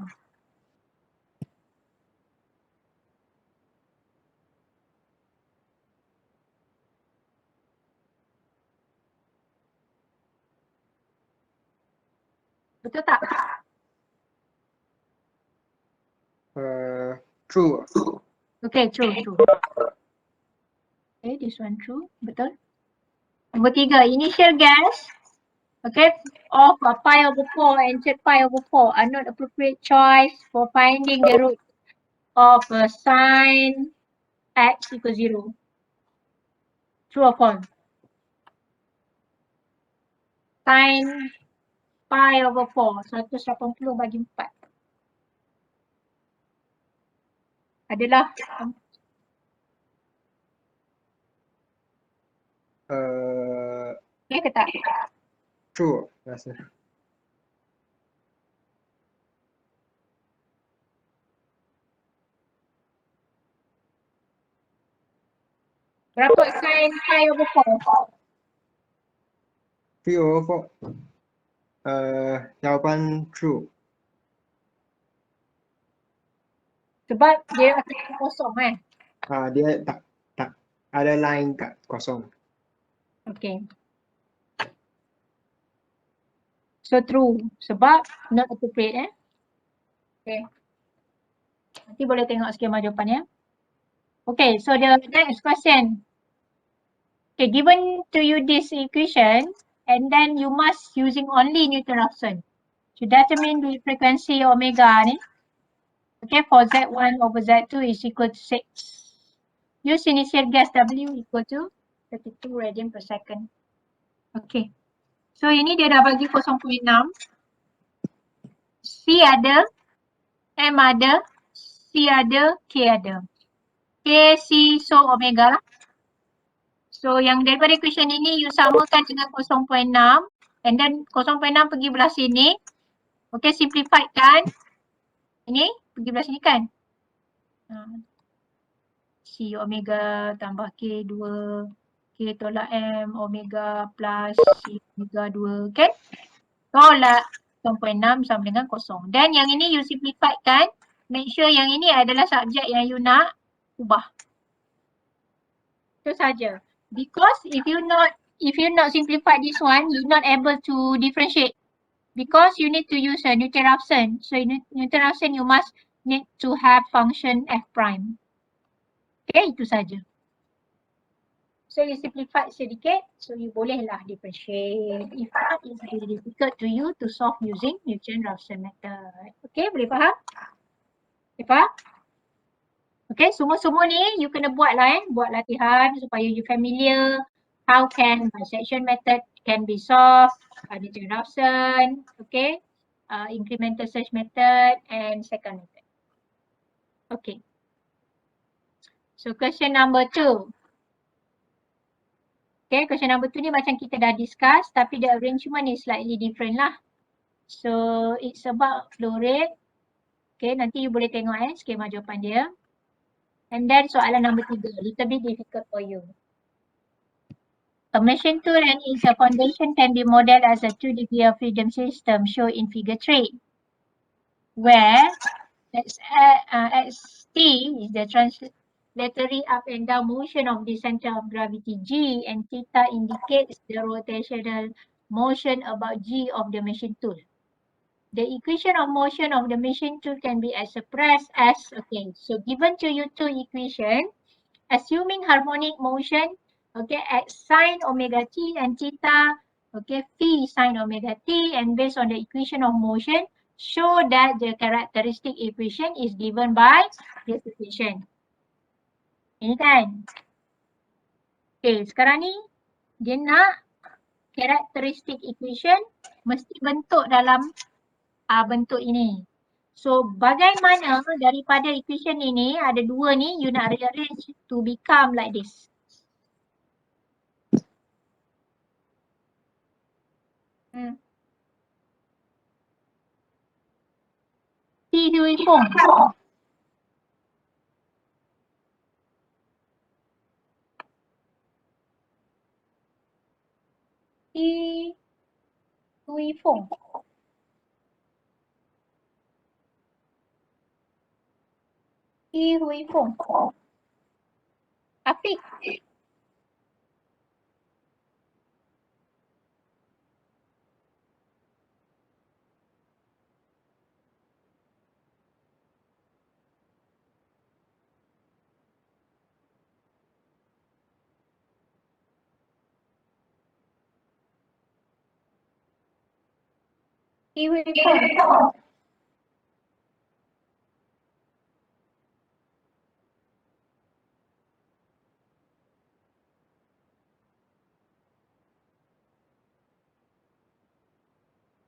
Betul tak? True. Okay, true. Okay, this one true. Betul. Nombor 3, initial guess, okay, of pi over 4 and z pi over 4 are not appropriate choice for finding the root of sin x equals 0. True or false? Sin pi over 4, 180 bagi 4. Adalah okay ke tak? True rasa. Berapa sin pi over 4? 3 over 4. Jawapan true. Sebab dia akan kosong Dia tak ada line kat kosong. Okay. So true. Sebab not appropriate Okay. Nanti boleh tengok skema jawapannya. Okay, so the next question. Okay, given to you this equation and then you must using only Newton-Raphson to determine the frequency omega ni. Okay, for Z1 over Z2 is equal to 6. Use initial guess W equal to 32 radian per second. Okay. So ini dia dah bagi 0.6. C ada, M ada, C ada, K ada. K, C, so omega lah. So yang daripada equation ini you samakan dengan 0.6 and then 0.6 pergi belah sini. Okay, simplified kan. Ini pergi belah sini kan. C omega tambah K 2, K tolak M omega plus C omega 2 kan. Tolak 0.6 sama dengan 0. Dan yang ini you simplified kan. Make sure yang ini adalah subjek yang you nak ubah. Itu saja. Because if you not if you not simplify this one, you're not able to differentiate because you need to use a Newton-Raphson. So Newton-Raphson you must need to have function f prime. Okay, itu saja. So you simplify sedikit, so you bolehlah differentiate. If not, it's very difficult to you to solve using Newton-Raphson method. Okay, boleh faham? Boleh faham? Okay, semua-semua ni you kena buat lah buat latihan supaya you familiar how can bisection method can be solved, Newton-Raphson, okay, incremental search method and second method. Okay. So question number 2. Okay, question number 2 ni macam kita dah discuss tapi the arrangement is slightly different lah. So it's about flow rate. Okay, nanti you boleh tengok skema jawapan dia. And then soalan number 3, little bit difficult for you. A machine tool and its foundation can be modeled as a 2 degree of freedom system shown in figure 3. Where xt is the translatory up and down motion of the center of gravity G and theta indicates the rotational motion about G of the machine tool. The equation of motion of the machine tool can be expressed as, okay, so given to you two equations, assuming harmonic motion, okay, at sine omega t and theta, okay, phi sine omega t, and based on the equation of motion, show that the characteristic equation is given by this equation. Ini kan? Okay, sekarang ni dia nak characteristic equation mesti bentuk dalam bentuk ini. So bagaimana daripada equation ini ada dua ni you nak rearrange to become like this. T Hui Fong. T Hui Fong. T Hui Fong. Afiq. T Hui Fong.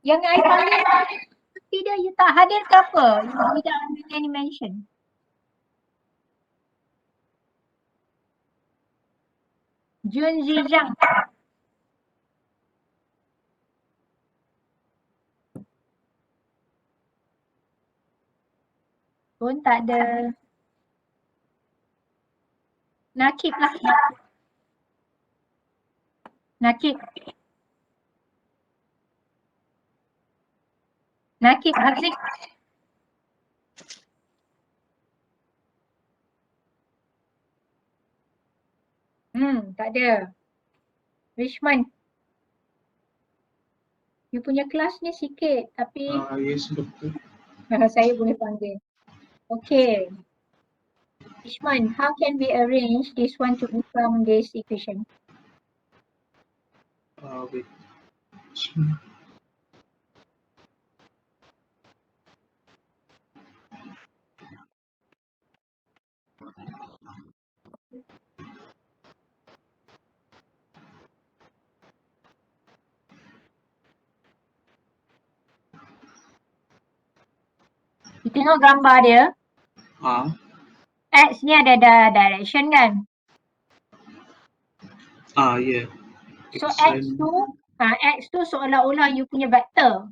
Yang I panggil tidak, you tak hadir ke apa? You tidak ambil any mention. Jun Zijang. Pun tak ada. Nakib lah. Nakib. Nakib Haziq. Tak ada. Rishman. You punya kelas ni sikit tapi Yes, doktor. saya boleh panggil. Okay. Rishman, how can we arrange this one to become this equation? Wait. You tengok gambar dia. X ni ada direction kan? Yeah. So X tu seolah-olah you punya vektor.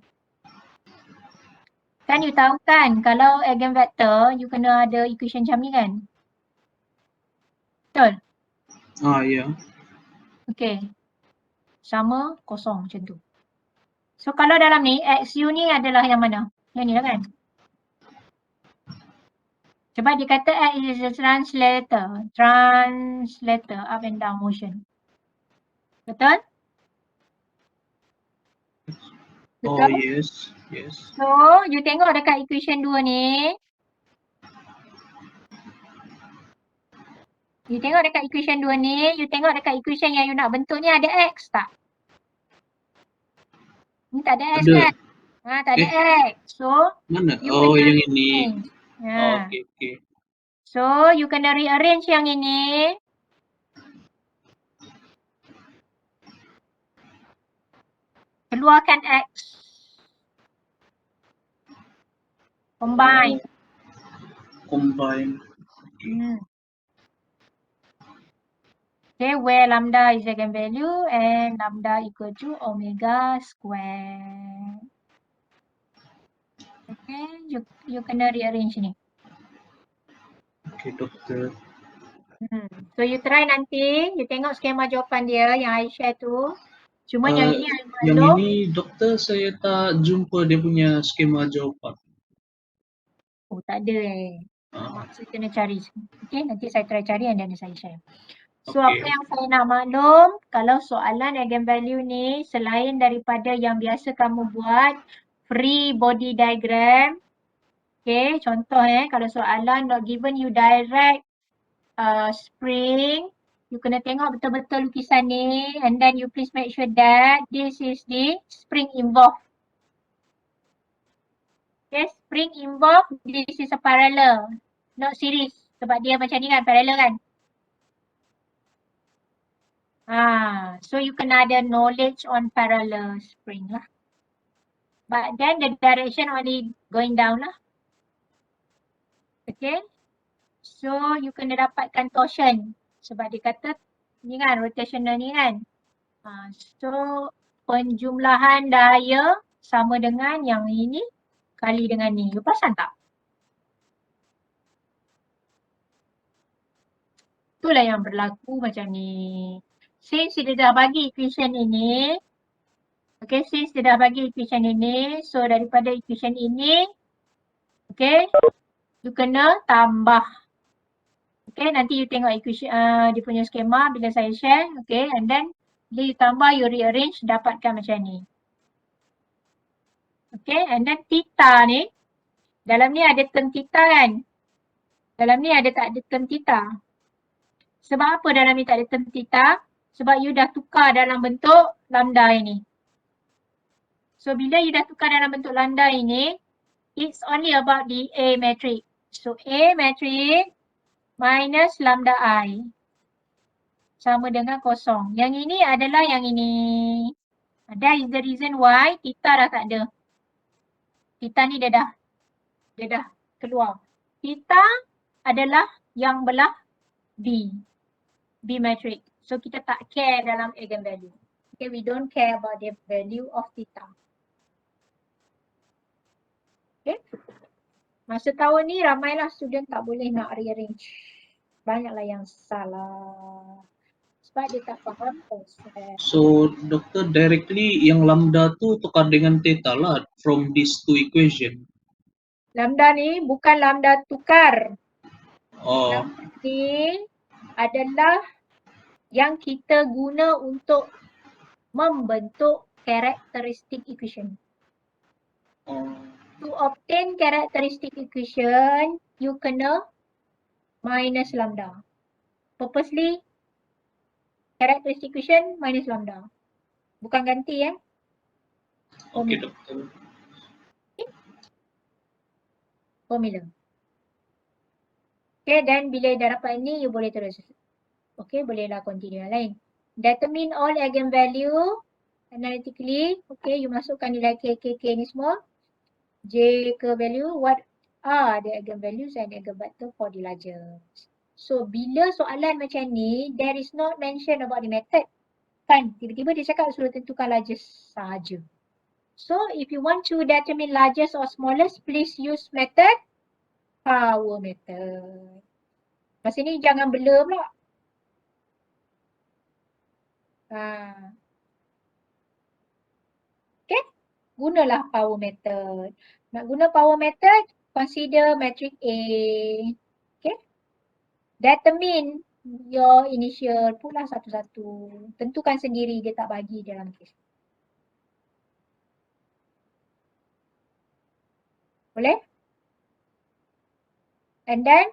Kan you tahu kan kalau eigenvector you kena ada equation macam ni kan? Betul? Yeah. Okay. Sama kosong macam tu. So kalau dalam ni XU ni adalah yang mana? Yang ni lah kan? Sebab dia kata X is a translator up and down motion. Betul? Oh, Betul? yes, yes. So, you tengok dekat equation 2 ni. You tengok dekat equation 2 ni, you tengok dekat equation yang you nak bentuk ni ada X tak? Ni tak ada X Ada. kan? Tak ada X. So, Mana? you Oh, kena yang ini. rearrange. Oh, okay, okay. So, you kena rearrange yang ini. Keluarkan X. Combine. Combine. Okay, where lambda is eigenvalue and lambda equal to omega square. Okay, you kena rearrange ni. Okay, doktor. So you try nanti, you tengok skema jawapan dia yang I share tu. Cuma yang ini I Yang maklum. ini doktor saya tak jumpa dia punya skema jawapan. Oh, tak ada Saya kena cari. Okay, nanti saya try cari and then saya share. So apa yang saya nak maklum, kalau soalan eigenvalue ni selain daripada yang biasa kamu buat free body diagram. Okay, contoh kalau soalan not given you direct spring, you kena tengok betul-betul lukisan ni and then you please make sure that this is the spring involved. Okay, spring involved, this is a parallel, not series. Sebab dia macam ni kan, parallel kan. So you kena ada knowledge on parallel spring lah. But then the direction only going down lah. Okay. So you kena dapatkan torsion. Sebab dia kata ni kan rotational ni kan. So penjumlahan daya sama dengan yang ini kali dengan ni. You perasan tak? Itulah yang berlaku macam ni. Since dia dah bagi equation ini, okay, since dia dah bagi equation ini, so daripada equation ini, okay, you kena tambah. Okay, nanti you tengok equation, dia punya skema bila saya share, okay, and then bila you tambah, you rearrange, dapatkan macam ni. Okay, and then theta ni, dalam ni ada term theta kan? Dalam ni ada tak ada term theta? Sebab apa dalam ni tak ada term theta? Sebab you dah tukar dalam bentuk lambda ini. So bila you dah tukar dalam bentuk lambda ini, it's only about the A matrix. So A matrix minus lambda I sama dengan kosong. Yang ini adalah yang ini. That is the reason why theta dah tak ada. Theta ni dia dah keluar. Theta adalah yang belah B matrix. So kita tak care dalam eigenvalue. Okay, we don't care about the value of theta. Okay. Masa tahun ni ramailah student tak boleh nak rearrange. Banyaklah yang salah. Sebab dia tak faham konsep. So, doktor directly yang lambda tu tukar dengan theta lah from these two equation. Lambda ni bukan lambda tukar. Oh. Lambda ni adalah yang kita guna untuk membentuk characteristic equation. To obtain characteristic equation, you kena minus lambda. Purposely, characteristic equation minus lambda. Bukan ganti Okay, doktor. Formula. Okay, dan bila dah dapat ini, you boleh terus. Okay, bolehlah continue yang lain. Determine all eigenvalue analytically. Okay, you masukkan nilai K ni semua. J ke value, what are the eigenvalues and eigenvector for the largest. So, bila soalan macam ni, there is not mention about the method. Kan, tiba-tiba dia cakap suruh tentukan largest sahaja. So, if you want to determine largest or smallest, please use method power method. Masa ni jangan blur pula. Okay, gunalah power method. Nak guna power method, consider matrix A. Okay, determine your initial, pula satu-satu. Tentukan sendiri, dia tak bagi dalam kes. Boleh? And then,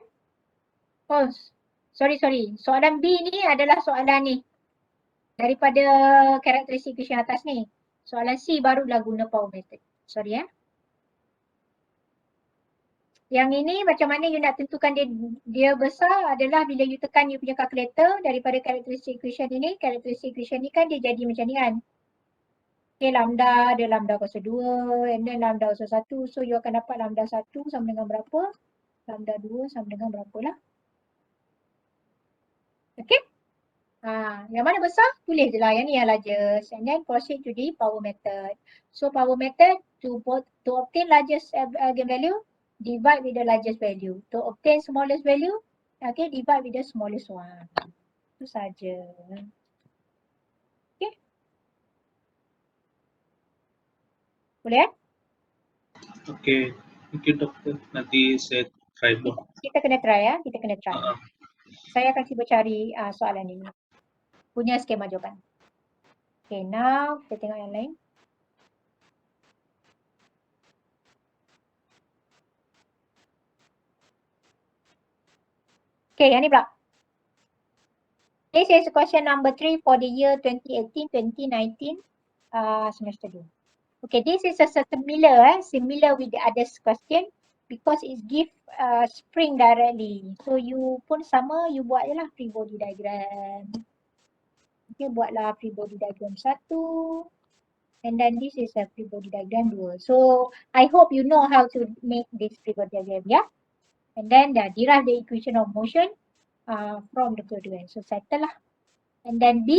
oh, sorry. Soalan B ni adalah soalan ni. Daripada karakteristik equation atas ni. Soalan C barulah guna power method. Sorry ya. Yang ini macam mana you nak tentukan dia besar adalah bila you tekan you punya calculator daripada karakteristik equation ini. Karakteristik equation ni kan dia jadi macam ni kan. Okay, lambda, ada lambda kuasa 2 and then lambda kuasa 1. So you akan dapat lambda 1 sama dengan berapa? Lambda 2 sama dengan berapa lah. Okay. Yang mana besar? Tulis je lah. Yang ni yang largest. And then proceed to the power method. So power method to obtain largest eigenvalue, divide with the largest value. To obtain smallest value, okay, divide with the smallest one. Itu saja. Okay. Boleh ya? Okay. Thank you, doktor. Nanti saya try dulu. Kita kena try ya. Kita kena try. Saya akan cuba cari soalan ini. Punya skema jawapan. Okay, now kita tengok yang lain. Okay, yang ni pula. This is question number 3 for the year 2018-2019 semester 2. Okay, this is a similar with the other question because it give spring directly. So you pun sama, you buat je lah free body diagram. Okay, buatlah free body diagram 1. And then this is a free body diagram 2. So I hope you know how to make this free body diagram, yeah? And then derive the equation of motion from the kedua. So settle lah. And then B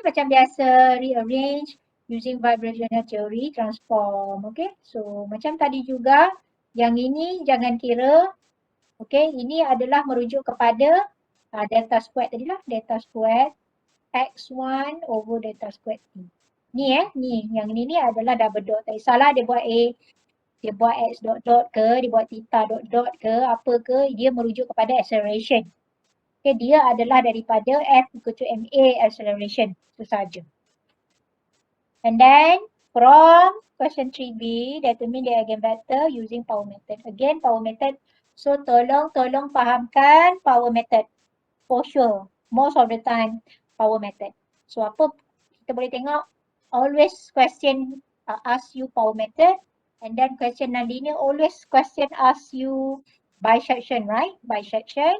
macam biasa rearrange using vibrational theory transform. Okay, so macam tadi juga yang ini jangan kira. Okay, ini adalah merujuk kepada delta square tadi lah. Delta square x1 over delta square t. Ni yang ini adalah double dot. Tak salah dia buat A, dia buat x dot dot ke, dia buat theta dot dot ke, apa ke, dia merujuk kepada acceleration. Okay, dia adalah daripada F equal to ma acceleration. Itu saja. And then from question 3b, determine the eigenvector using power method. Again, power method. So tolong fahamkan power method. For sure, most of the time power method. So apa kita boleh tengok, always question ask you power method, and then question nonlinear always question ask you bisection, right? Bisection.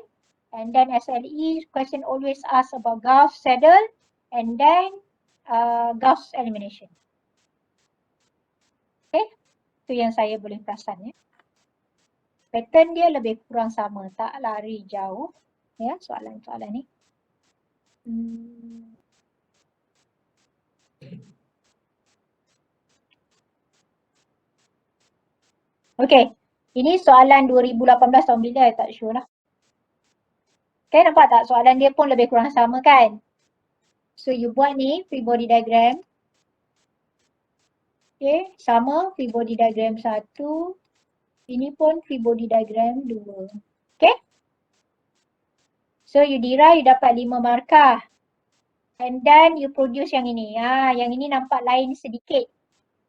And then SLE question always ask about Gauss saddle and then Gauss elimination. Okay, itu yang saya boleh perasan ya. Pattern dia lebih kurang sama, tak lari jauh ya soalan-soalan ni. Okay, ini soalan 2018 tahun bila, tak sure lah. Okay, nampak tak soalan dia pun lebih kurang sama kan? So you buat ni free body diagram. Okay, sama free body diagram 1. Ini pun free body diagram 2. Okay? So you derive, you dapat 5 markah. And then you produce yang ini. Yang ini nampak lain sedikit.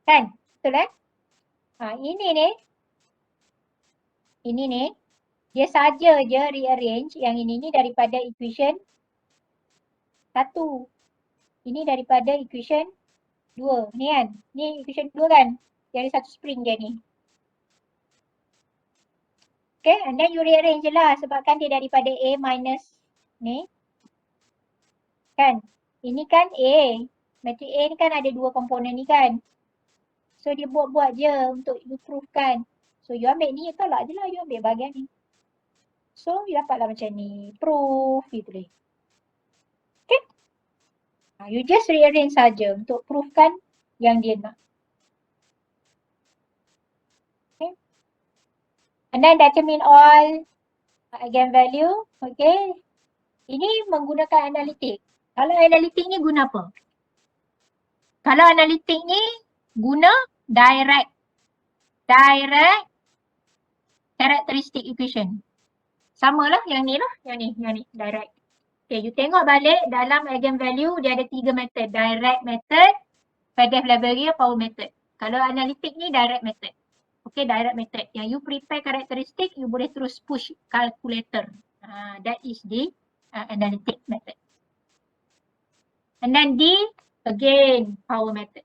Kan? Betul kan? Ini ni. Dia saja je rearrange yang ini daripada equation 1. Ini daripada equation 2. Ni kan? Ni equation 2 kan? Dia ada satu spring dia ni. Okay, and then you rearrange je lah sebabkan dia daripada A minus ni. Kan? Ini kan A. Matrik A ni kan ada 2 komponen ni kan? So dia buat-buat je untuk you prove kan. So you ambil ni, you tolak je lah, you ambil bahagian ni. So you dapatlah macam ni. Proof gitu deh. Okay? You just rearrange saja untuk proofkan yang dia nak. Okay? And then determine all eigenvalue. Okay? Ini menggunakan analitik. Kalau analitik ni guna apa? Kalau analitik ni guna direct characteristic equation. Samalah yang ni lah, yang ni direct. Okay, you tengok balik dalam eigenvalue dia ada 3 method. Direct method, Pfeiffer-Lavoisier, power method. Kalau analitik ni direct method. Okay, direct method. Yang you prepare characteristic, you boleh terus push calculator. That is the analytic method. And then D, again, power method.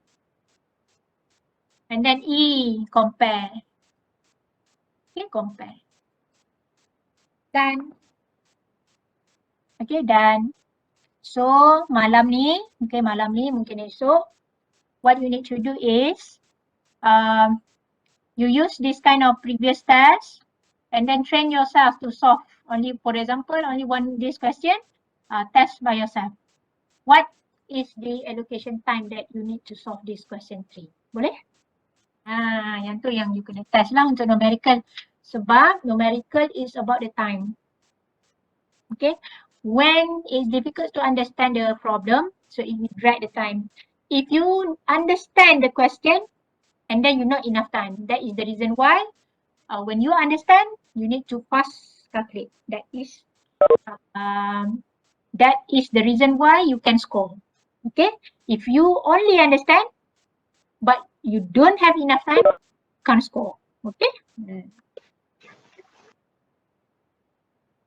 And then E, compare. Okay, compare. Done. Okay, done. So, malam ni mungkin esok, what you need to do is, you use this kind of previous test and then train yourself to solve only, for example, only this question, test by yourself. What is the allocation time that you need to solve this question 3? Boleh? Yang tu yang you kena test lah untuk numerical. Sebab numerical is about the time. Okay? When it's difficult to understand the problem, so it will drag the time. If you understand the question and then you not enough time, that is the reason why when you understand, you need to fast calculate. That is the reason why you can score. Okay? If you only understand but you don't have enough time, can't score. Okay?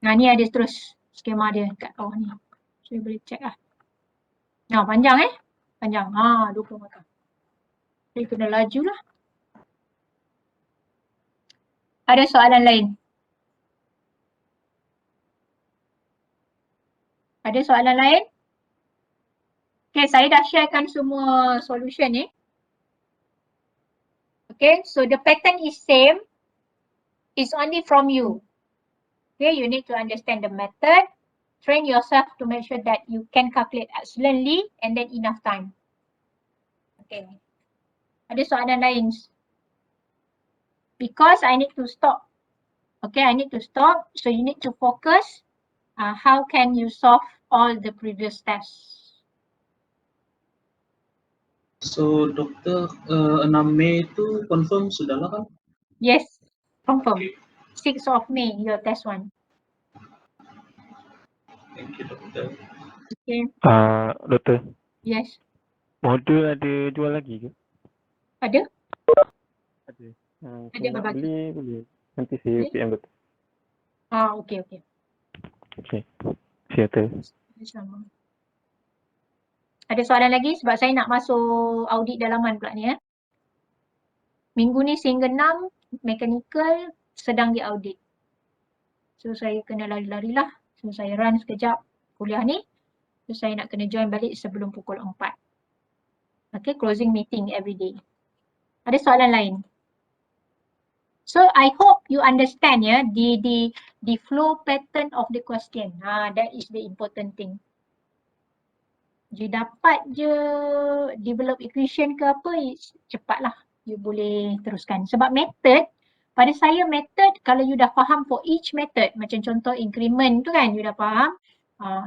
Nah, ni ada terus skema dia kat bawah ni. So, you boleh check lah. Nah, panjang Panjang. 20 markah. Jadi kena laju lah. Ada soalan lain? Ada soalan lain? Okay, saya dah sharekan semua solution ni. Okay, so the pattern is same. It's only from you. Okay, you need to understand the method. Train yourself to make sure that you can calculate excellently and then enough time. Okay. Ada soalan lain? Because I need to stop. Okay, I need to stop. So you need to focus. How can you solve all the previous tests? So doktor 6 Mei itu confirm sudah lah kan? Yes, confirm. 6th of May, your test 1. Thank you doktor. Okay. Doktor, Yes. modul ada jual lagi ke? Ada? Ada. Ada Kalau nak berbagi. beli boleh. Nanti saya Okay. PM doktor. Okay, okay. Okay. Siap doktor. Sama. Ada soalan lagi sebab saya nak masuk audit dalaman pula ni . Minggu ni sehingga 6, mechanical sedang diaudit. So saya kena lari-lari lah. So saya run sekejap kuliah ni. So saya nak kena join balik sebelum pukul 4. Okay, closing meeting every day. Ada soalan lain? So I hope you understand the flow pattern of the question. That is the important thing. You dapat je develop equation ke apa, cepatlah you boleh teruskan. Sebab method, pada saya method kalau you dah faham for each method, macam contoh increment tu kan, you dah faham,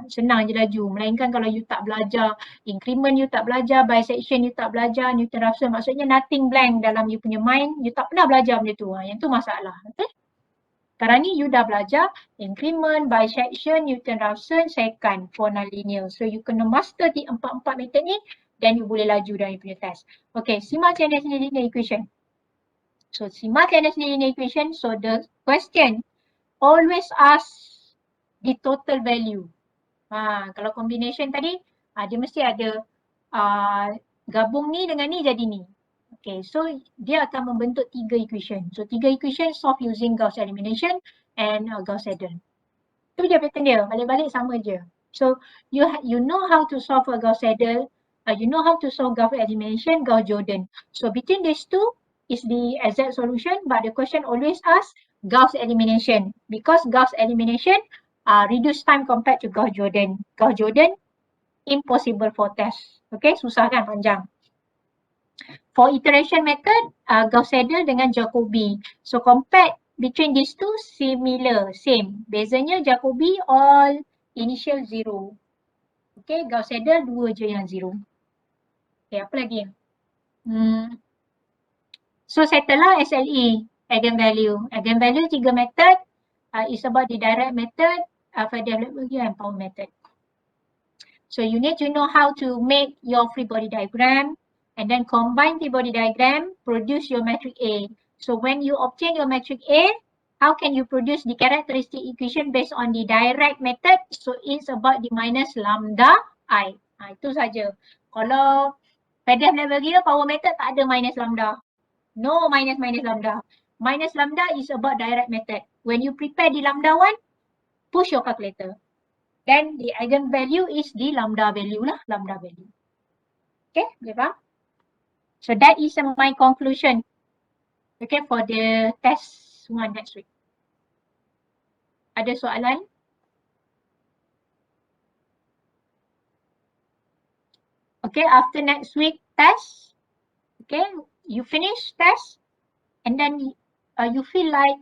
senang je laju. Melainkan kalau you tak belajar increment, you tak belajar bisection, you tak belajar Newton-Raphson, maksudnya nothing blank dalam you punya mind, you tak pernah belajar benda tu. Yang tu masalah. Okay? Sekarang ni you dah belajar increment, bisection, Newton-Raphson, secant for non-linear. So you kena master di 4 method ni, then you boleh laju dalam you punya test. Okay, simultaneous linear equation. So simultaneous linear equation, so the question always ask the total value. Kalau combination tadi, dia mesti ada gabung ni dengan ni jadi ni. Okay, so dia akan membentuk 3 equation. So 3 equation solve using Gauss elimination and Gauss-Seidel. Itu je pattern dia, balik-balik sama je. So you know how to solve a Gauss-Seidel, you know how to solve Gauss elimination, Gauss-Jordan. So between these two is the exact solution, but the question always asks Gauss elimination because Gauss elimination reduce time compared to Gauss-Jordan. Gauss-Jordan impossible for test. Okay, susah kan, panjang. For iteration method, Gauss-Seidel dengan Jacobi. So compare between these two similar, same. Bezanya Jacobi all initial 0. Okay, Gauss-Seidel 2 je yang 0. Okay, apa lagi? So settle lah SLE, eigenvalue. Eigenvalue 3 method, is about the direct method, Federer-Leboeuf and power method. So you need to know how to make your free body diagram and then combine the body diagram, produce your metric A. So when you obtain your matrix A, how can you produce the characteristic equation based on the direct method? So it's about the minus lambda I. Itu saja. Kalau PDF level dia power method tak ada minus lambda. No minus lambda. Minus lambda is about direct method. When you prepare the lambda one, push your calculator. Then the eigenvalue is the lambda value lah, lambda value. Okay, boleh faham? So that is my conclusion. Okay, for the test one next week. Ada soalan? Okay, after next week test, okay, you finish test and then you feel like,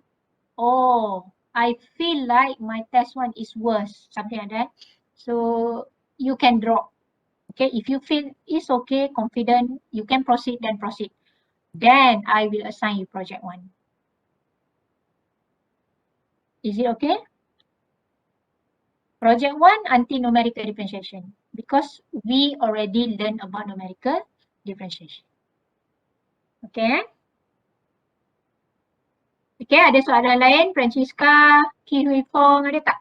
oh, I feel like my test one is worse, something like that. So you can drop. Okay, if you feel it's okay, confident, you can proceed, then proceed. Then I will assign you project one. Is it okay? Project one, anti-numerical differentiation. Because we already learned about numerical differentiation. Okay. Okay, ada soalan lain? Francisca, Ki Hui Fong, ada tak?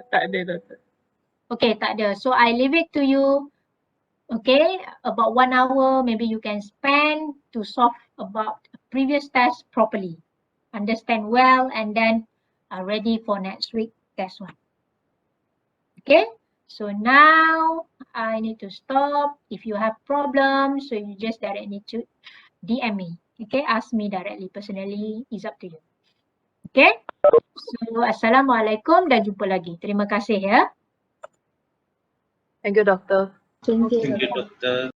Tak ada, Doktor. Okay, tak ada. So I leave it to you. Okay, about 1 hour, maybe you can spend to solve about previous test properly. Understand well and then ready for next week test one. Okay, so now I need to stop. If you have problems, so you just directly to DM me. Okay, ask me directly personally, it's up to you. Okay, so Assalamualaikum dan jumpa lagi. Terima kasih ya. Thank you, Doctor. Thank you. Thank you, Doktor.